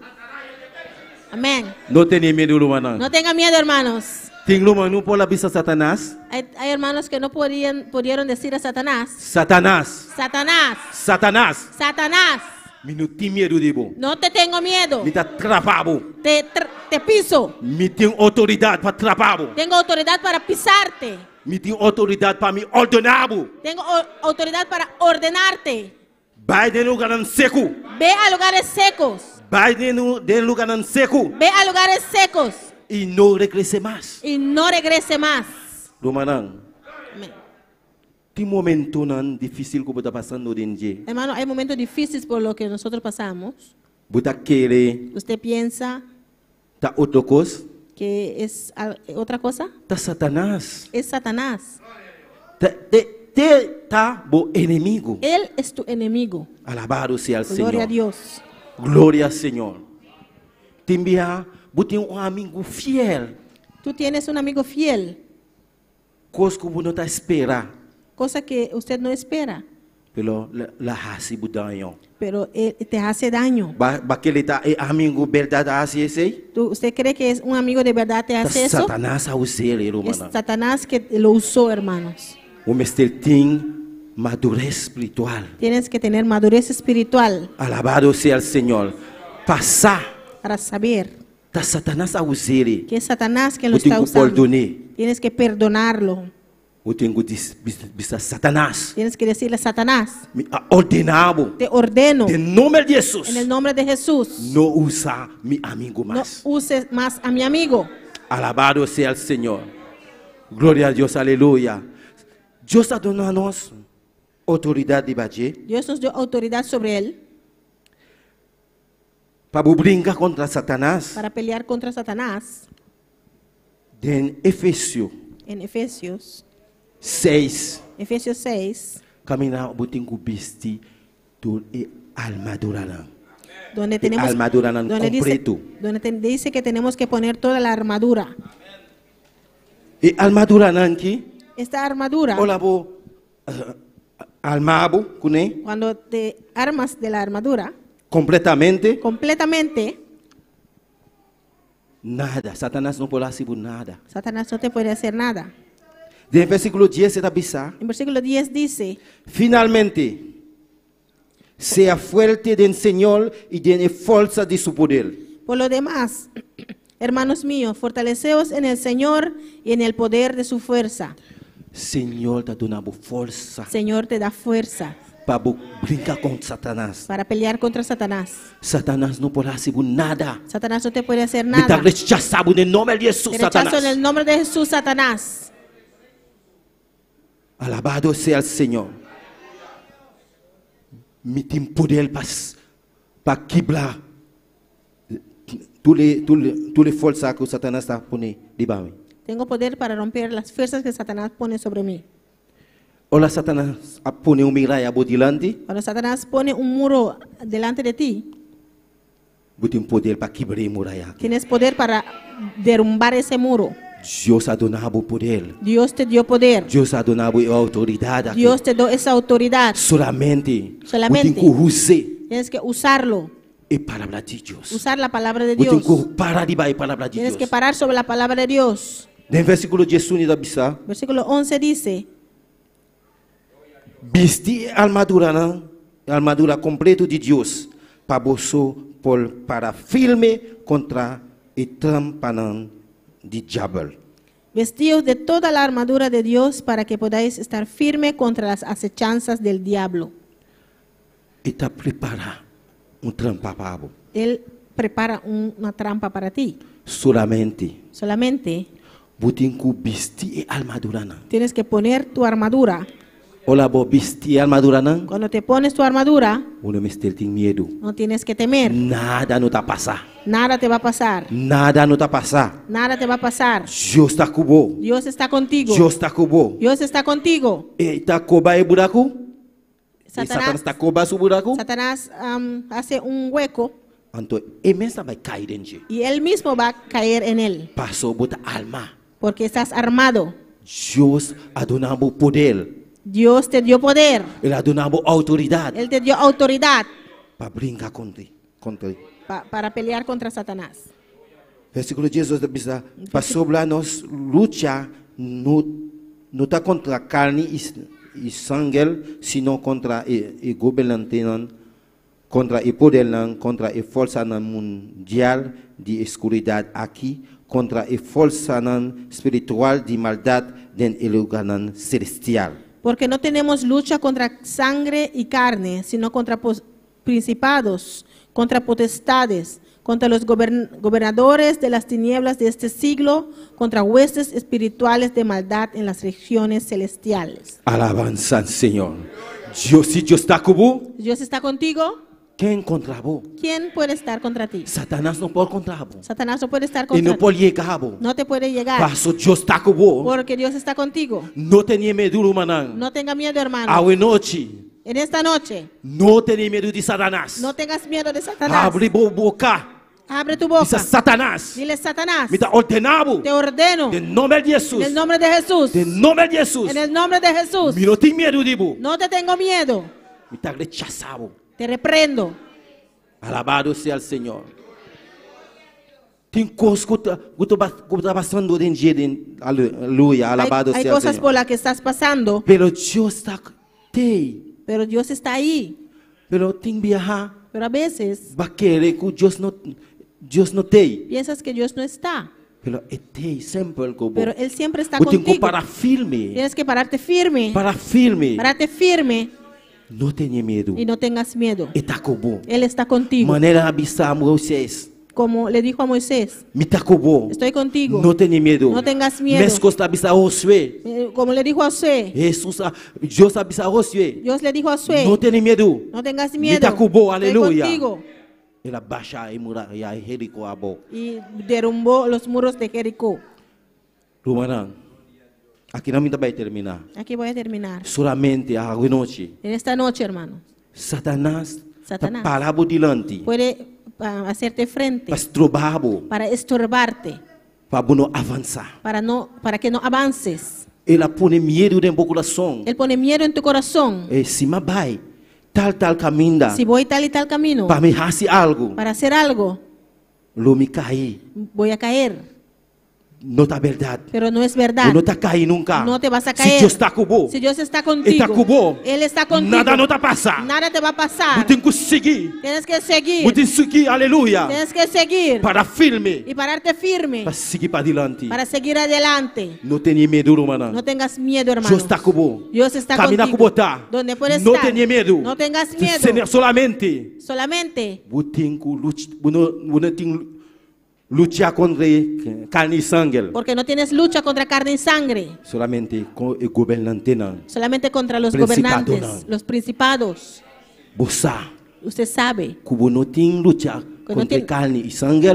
Amén. No tenía miedo, hermano. No tengan miedo, hermanos. Tengo mano por la vista Satanás. Hay hermanos que no pudieron decir a Satanás, Satanás. Satanás, Satanás. Satanás, Me no tengo miedo de vos. no te tengo miedo. Me está trabado. Te piso. Me tengo autoridad para trabado. Tengo autoridad para pisarte. Me tengo autoridad para me ordenar. Tengo autoridad para ordenarte. Vai de lugar en seco. Ve a lugares secos. Vai de lugar en seco. Ve a lugares secos Y no regrese más. y no regrese más. Romanan. Amén. Tem momento nan difícil que está pasando dentro. Hermano, hay momentos difíciles por lo que nosotros pasamos. Buta quiere Usted piensa ta otra cosa. que es otra cosa. Ta Satanás. Es Satanás. Ta bo enemigo. Él es tu enemigo. Alabado sea el Gloria a Señor. Dios. Gloria al Señor. Timbia, bote un amigo fiel. Tú tienes un amigo fiel, Cosa que no te espera. cosa que usted no espera, Pero la hace budaño. pero él te hace daño. Ba que le ta amigo verdad hace ese. ¿Usted cree que es un amigo de verdad te Ta hace eso? Satanás a usar, Es hermano. Satanás que lo usó, hermanos. O mestel tem madurez espiritual. Tienes que tener madurez espiritual Alabado sea el Señor. Pasar. para saber Ta Satanás a usar. que es Satanás que lo O tengo está usando. perdonar. Tienes que perdonarlo. O tengo bisa Satanás. Tienes que decirle a Satanás, Me ordenado. te ordeno En nombre de Jesús. en el nombre de Jesús, No usa mi amigo no más. uses más a mi amigo. Alabado sea el Señor. Gloria a Dios, aleluya. Dios ha donado autoridad de Baje Dios nos dio autoridad sobre él para brincar contra Satanás. para pelear contra Satanás. En Efesios En Efesios 6, 6, camina botingo besti tu e armadura. donde tenemos armadura donde dice, completo. dice que tenemos que poner toda la armadura. E armadura nanki, Esta armadura, hola bo almabo kune cuando te armas de la armadura completamente completamente, nada. Satanás no puede hacer nada. Satanás no te puede hacer nada. De versículo 10 está bisa. En versículo 10 dice, Finalmente, sea fuerte del Señor y tiene fuerza de su poder. por lo demás, hermanos míos, fortaleceos en el Señor y en el poder de su fuerza. Señor te ha dado fuerza Señor te da fuerza para brincar con Satanás. para pelear contra Satanás. Satanás no puede hacer nada. Satanás no te puede hacer Me está nada. rechazado en el nombre de Jesús, Te rechazo en Satanás. el nombre de Jesús, Satanás. Alabado sea el Señor. Me tiene poder para quebrar toutes les fuerzas que Satanás está poniendo debajo de mí. Tengo poder para romper las fuerzas que Satanás pone sobre mí. Hola, Satanás a poner un muralla por delante. Cuando Satanás pone un muro delante de ti, Yo tengo poder para quebrar la muralla. tienes poder para derrumbar ese muro. Dios ha donado poder. Dios te dio poder. Dios ha donado autoridad. Aquí. Dios te dio esa autoridad. Solamente. Solamente. Yo tengo que usar Tienes que usarlo. la palabra de Dios. Usar la palabra de Yo Dios. tengo que parar de la palabra de Tienes que Dios. parar sobre la palabra de Dios. En el versículo 10 da bisa. Versículo 11 dice, Vestir armadura completa de Dios para firme contra el trampanán de diablo. vestíos de toda la armadura de Dios para que podáis estar firme contra las acechanzas del diablo. Está prepara un trampa para vos. Él prepara una trampa para ti. Solamente. Solamente Butinku bisti e armadurana. tienes que poner tu armadura. Ola bo bisti armadurana. Cuando te pones tu armadura, Uno me estelting miedo. no tienes que temer. Nada no ta pasa. Nada te va a pasar. Nada no ta pasa. Nada te va a pasar. Dios ta kubo. Dios está contigo. Dios ta kubo. Dios está contigo. E ta koba e buraku. E Satanás ta koba su buraku. Satanás hace un hueco Anto e mensa vai cair denje. y él mismo va a caer en él. Paso bota alma. Porque estás armado. Dios ha donado poder. Dios te dio poder. Él ha donado autoridad Él te dio autoridad para brincar contra. para pelear contra Satanás. Versículo 10 dice, para sobrenos lucha no está contra carne y sangre, sino contra el gobernante, contra el poder, contra la fuerza mundial de oscuridad aquí, contra la fuerza espiritual de maldad en el lugar celestial. Porque no tenemos lucha contra sangre y carne, sino contra principados, contra potestades, contra los gobernadores de las tinieblas de este siglo, contra huestes espirituales de maldad en las regiones celestiales. Alabanza al Señor. Dios, si Dios está con vos, Dios está contigo. ¿quién contra vos? ¿Quién puede estar contra ti? Satanás no puede contra vos. Satanás no puede estar Y contra no ti. puede llegar a vos. No te puede llegar. Paso Dios está con vos. Porque Dios está contigo. No tenía miedo, hermano. No tenga miedo, hermano. A noche. En esta noche, No tenía miedo de Satanás. no tengas miedo de Satanás. Abre boca. Abre tu Dice boca. Satanás. Dile, Satanás, Me está ordenado. te ordeno En nombre de Jesús. en el nombre de Jesús. En nombre de Jesús. En el nombre de Jesús. Me no tengo miedo de vos. No te tengo miedo. Me está rechazado. Te reprendo. Alabado sea el Señor. Tem cosas que está pasando en el aleluya. Alabado Hay sea el cosas Señor. por las que estás pasando, Pero Dios está te. pero Dios está ahí. Pero tem viajar. Pero a veces Va querer que Dios no te. piensas que Dios no está. Pero te siempre el gobo. Pero Él siempre está Eu tenho que contigo. parar firme. Tienes que pararte firme. Para firme. Párate firme Não tenha medo. y no tengas miedo. Está cobo. Él está contigo. Maneira abissar Moisés. Como le dijo a Moisés, Me está cobo. estoy contigo. Não tenha medo. No tengas miedo. Mes costa abissar Josué. Como le dijo a Josué, Jesus, Deus abissar Josué. Dios le dijo a Josué, Não tenha medo. no tengas Me miedo. está cobo. Estoy Aleluia. contigo. Ela baixa a muralha e Jericó abo. Y derrumbó los muros de Jericó. Rumanan. Aqui não me vai terminar. Aquí voy a terminar. Solamente a noite. En esta noche, hermano, Satanás. Satanás. Parabo dilante. puede hacerte frente Pastrobabo. para estorbarte, Para não avançar. para que no avances. Ela põe medo dentro do coração. Él pone miedo en tu corazón. E se me vai, tal caminho. Si voy tal y tal camino Para me fazer algo. para hacer algo, Lo me caí. voy a caer. Não está verdade. Pero no es verdad. Não está cair nunca. No te vas a Se caer. Deus está com você. Si Dios está contigo, Está com você. Él está contigo. Nada não está passar. Nada te va a pasar. Você tem que seguir. Tienes que seguir. Você tem que seguir. Aleluia. Tienes que seguir Para firme. y pararte firme Para seguir para adiante. para seguir adelante. Não tenha medo, irmã. No tengas miedo, hermano. Deus está com você. Dios está Camina contigo. com você. Donde puedes Não estar. tenha medo. No tengas miedo. Solamente. Solamente Você tem que lutar contra carne e sangue. porque no tienes lucha contra carne y sangre. Solamente com o governante. Solamente contra los Principado, gobernantes, los principados. Você. Usted sabe Como não tem luta Que não contra tem- carne e sangue,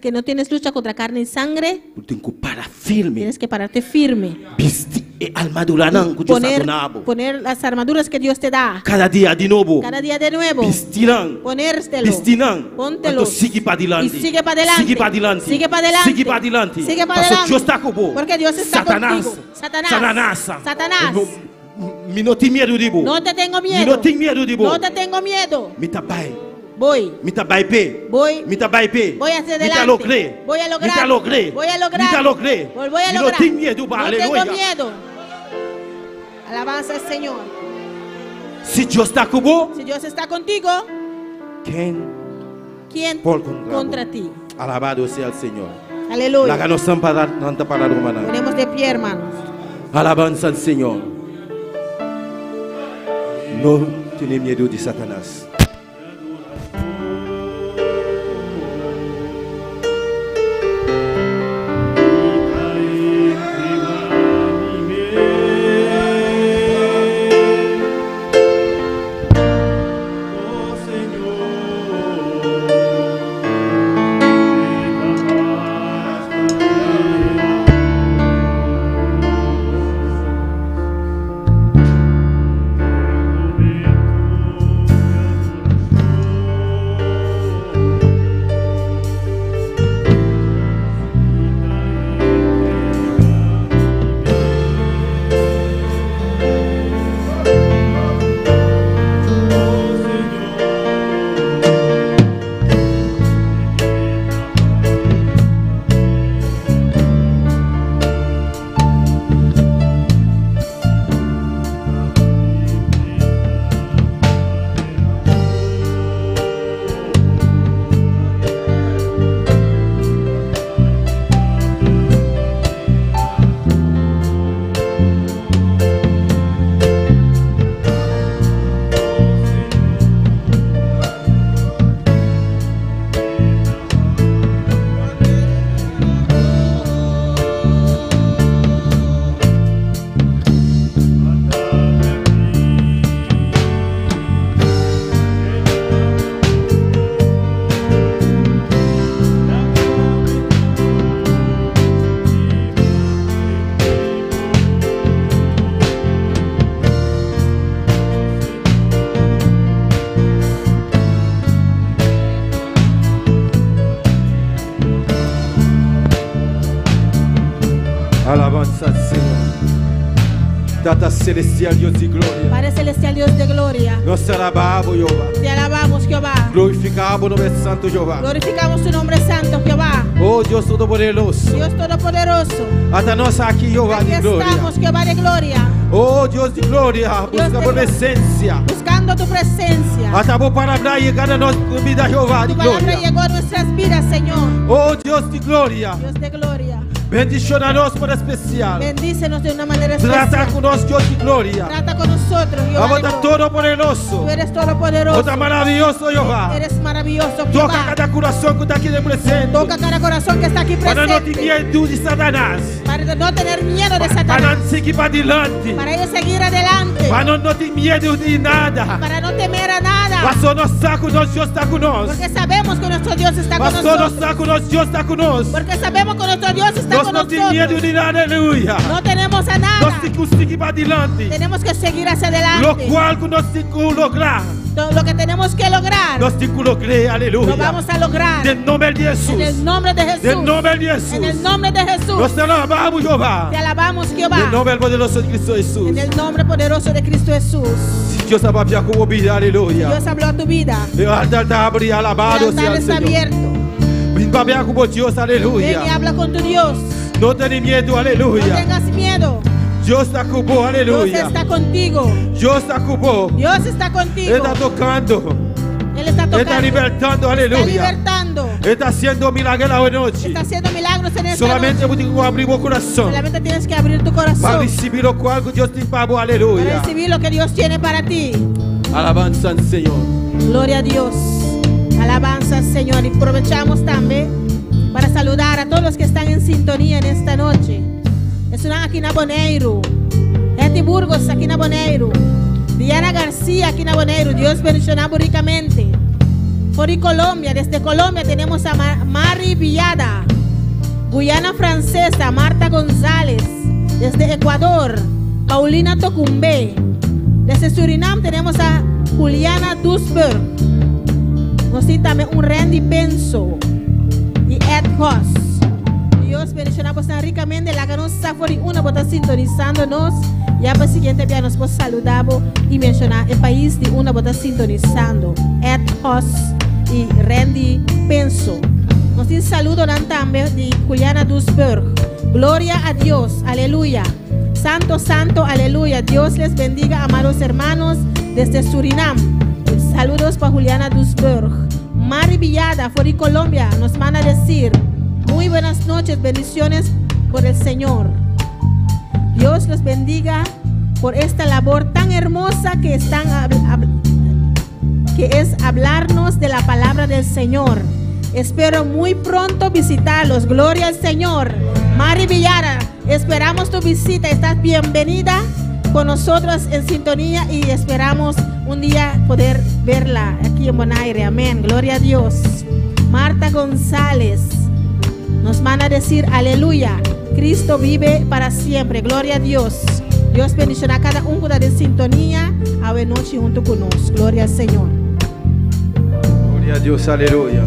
que no tienes lucha contra carne y sangre. você tem que parar firme. Tienes que pararte firme. Vestir a armadura não que Deus está donando. Poner las armaduras que Dios te da. Cada dia de novo. Cada día de nuevo. Vestir não. Ponértelo. Vestir não. Póntelo. Então sigue para adiante. Y sigue para adelante. Sigue para adiante. Sigue para adelante. Sigue para adiante. Sigue para Porque adelante. Deus está com você. Porque Dios está Satanás. contigo. Satanás. Satanás. Satanás. Me não tem medo de você. No te tengo Me miedo. não tem medo de você. No te tengo miedo. Me tá pai. Voy. Me tá pai pé. Voy. Me tá pai pé. Voy hacia Me tá adelante. logré. Voy a lograr. Me tá logré. Voy a lograr. Me tá logré. Voy a Me lograr. não tem medo, No aleluia. tengo miedo. Alabanza al Señor. Se Deus está com você, Si Dios está contigo, ¿quién por contra contra vos? ti? Alabado sea el Señor. La Aleluya. ganación para nanta para romana. Ponemos de pie, hermanos. Alabanza al Señor. No tiene miedo de Satanás. Alabanza al Señor. Tata celestial, Dios de gloria. Padre celestial, Dios de gloria. Nos alabamos, Jehová. Te alabamos, Jehová. Glorificamos el nombre santo, Jehová. Glorificamos tu nombre santo, Jehová. Oh Dios todopoderoso. Dios todopoderoso. Hasta nos aquí, Jehová Aquí de gloria. estamos, Jehová de gloria. Oh Dios de gloria. Dios de Buscamos gloria. presencia. Buscando tu presencia. Hasta vos para hablar y llegar a nuestra vida, Jehová de Tu palabra gloria. llegó a nuestras vidas, Señor. Oh Dios de gloria. Dios de gloria. Bendicionanos por especial. Bendícenos de una manera Trata especial. con nosotros, Dios de gloria. Trata con nosotros, Jehová. Vamos de a gloria. todopoderoso. Tú eres todopoderoso. Otra maravilloso, Jehová. Eres maravilloso, Toca Jehová. cada corazón que está aquí de presente. Toca cada corazón que está aquí Para no presente. tener miedo de Satanás. Para no tener miedo de Para Satanás. seguir para adelante. Para ellos seguir adelante. Para no tener miedo de nada. Para no temer a nada. Pastor nos está con nosotros, Dios está con nosotros. Porque sabemos que nuestro Dios está con Pastor nos nosotros. está con nosotros, Dios está con nosotros. Porque sabemos que nuestro Dios está Nós con não temos medo nosotros. de nada, aleluia. No tenemos a Nós nada. temos que seguir para adelante. Tenemos que seguir hacia Lo adelante. qual que nós temos que lograr. Todo lo que tenemos que lograr, Nós temos que lograr, aleluia. lo vamos a lograr. Em nome de En Jesus. el nombre de Jesús. Em nome de En Jesus. el nombre de Jesús. Nós te alabamos, Jeová. Te alabamos, Jehová. Em nome poderoso de Cristo Jesus. En el nombre poderoso de Cristo Jesús. Deus abria com vida, aleluia. Dios habló a tu vida. O altar está abrido, alabado El seja altar o está Senhor. abierto. Vem para abrir com Deus, Ven y aleluia. habla con tu Dios. Não tenha medo, No aleluia. tengas miedo. Deus está com você, Dios aleluia. está contigo. Deus está com você. Dios está Ele contigo. está tocando. Él está Ele está tocando. libertando, Está aleluia. libertando. Ele está fazendo milagre na noite. Está haciendo milagros en esta Solamente noche. eu tenho que abrir meu coração Solamente tienes que abrir tu para corazón receber o qual que Deus tem para você, para aleluia. recibir lo que Dios tiene para ti. Alabanza al Senhor. Gloria a Dios. Alabanza al Señor. Y aprovechamos también para saludar a todos los que están en sintonía en esta noche. Están aquí en Boneiro. Eti Burgos aquí en Boneiro. Diana García aquí en Boneiro. Dios bendicionamos ricamente. Por Colombia, desde Colombia tenemos a Mari Villada. Guyana Francesa, Marta González. Desde Ecuador, Paulina Tocumbe. Desde Surinam tenemos a Juliana Dusberg. Nos tiene también un Randy Penso y Ed Hoss. Dios bendicionamos tan ricamente. La que nos está por una bota sintonizándonos. Ya para el siguiente día nos podemos saludar y mencionar el país de una bota sintonizando. Ed Hoss y Randy Penso. Nos tiene saludo también de Juliana Dusberg. Gloria a Dios, aleluya. Santo, santo, aleluya. Dios les bendiga, amados hermanos, desde Surinam. Saludos para Juliana Dusberg. Mari Villada, Fori Colombia, nos van a decir: muy buenas noches, bendiciones por el Señor. Dios los bendiga por esta labor tan hermosa que están que es hablarnos de la palabra del Señor. Espero muy pronto visitarlos. Gloria al Señor. Mari Villada, esperamos tu visita. Estás bienvenida con nosotros en sintonía y esperamos un día poder verla aquí en Bonaire. Amén. Gloria a Dios. Marta González nos van a decir: aleluya. Cristo vive para siempre. Gloria a Dios. Dios bendicionará a cada uno de sintonía a noche junto con nosotros. Gloria al Señor. Gloria a Deus, aleluia.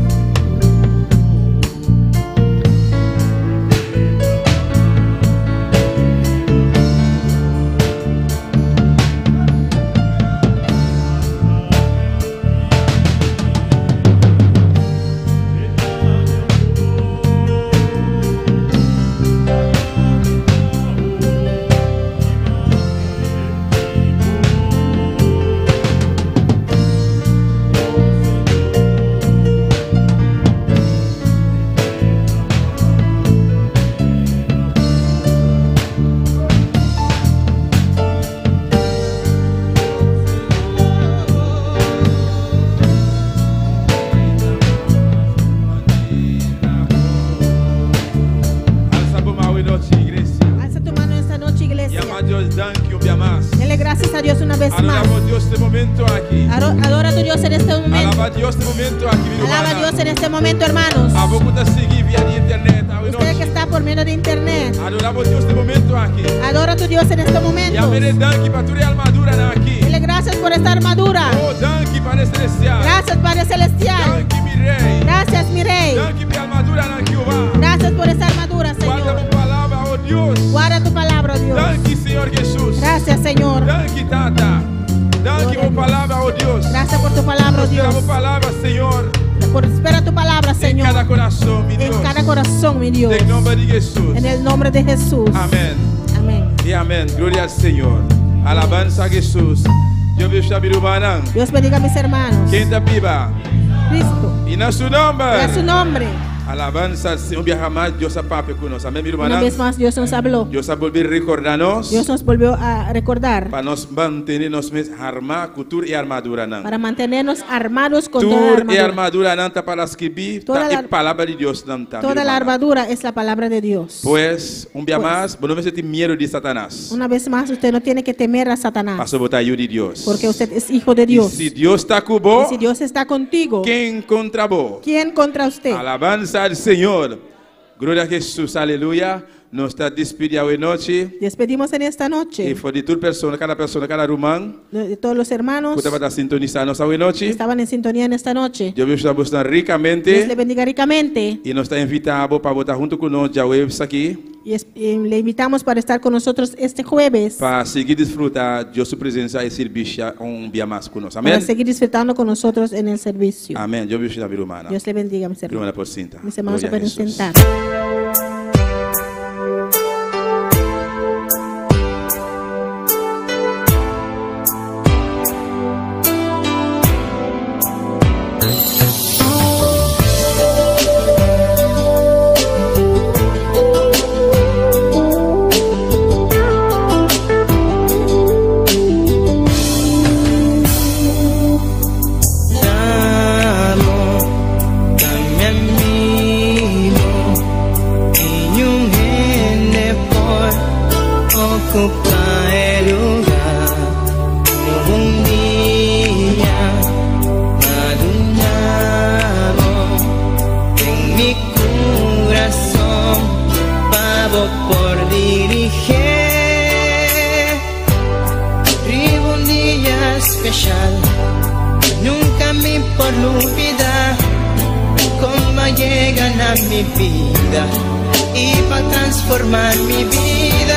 Alza tu mano esta noche, iglesia. Llama a Dios, thank you, un día más. Dele gracias a Dios una vez más. Adoramos a Dios este momento aquí. Adora a tu Dios en este momento. Alaba a Dios este momento aquí, mi Alaba a hermana. Dios en este momento, hermanos. A vos que te sigue vía de internet, a Usted que está por medio de internet, adoramos a Dios este momento aquí. adora a tu Dios en este Y a momento. ver, thank you para tu armadura aquí. Dile gracias por esta armadura. Oh, thank you para este celestial. Gracias, Padre Celestial. Thank you, mi rey. Gracias, mi rey. Thank you para armadura aquí, Jehová. Gracias por esta armadura, Guarda Señor. tu palabra, oh Deus. Guarda tu palabra, Dios. Danke, Senhor Jesus. Gracias, Señor. Danke, Tata. Danke por palavra, oh Deus. Gracias por tu palabra, Dios. Por palavra, Senhor. Espera tu palabra, Señor. En cada corazón, mi Dios. En cada corazón, mi Dios. En nombre de Jesús. En el nombre de Jesús. Amén. Amén. Y amén. Gloria al Señor. Alabanza a Jesús. Dios bendiga a mis hermanos. Quem está viva? Cristo. Y en su nombre. En su nombre. Alabanza al Señor. Dios aparte con nosotros. Amén, mi hermana. Una vez más Dios nos habló. Dios volvió a recordarnos. Dios nos volvió a recordar. Para nos mantenernos armados, cultura y armadura. Para mantenernos armados con toda la armadura. Y armadura para escribir la palabra de Dios. Toda la armadura es la palabra de Dios. Pues, un día más, no me sentí miedo de Satanás. Una vez más, usted no tiene que temer a Satanás. Paso botar ayuda de Dios. Porque usted es hijo de Dios. Y si Dios está con vos, y si Dios está contigo, ¿quién contra vos? ¿Quién contra usted? Alabanza al Señor. Gloria a Jesús, aleluya. Nos está despidiendo hoy noche. Despedimos en esta noche. Y fue de toda persona, cada rumán. De todos los hermanos. Estaban en sintonía en esta noche. Dios ricamente. Dios le bendiga ricamente. Y nos está invitando para votar junto con nosotros ya jueves aquí. Y le invitamos para estar con nosotros este jueves. Para seguir disfrutando de su presencia y servicio un día más con nosotros. Amén. Para seguir disfrutando con nosotros en el servicio. Amén. Dios le bendiga, mis hermanos. Mis hermanos se pueden sentar. Nunca me por olvidar cómo llegan a mi vida y para transformar mi vida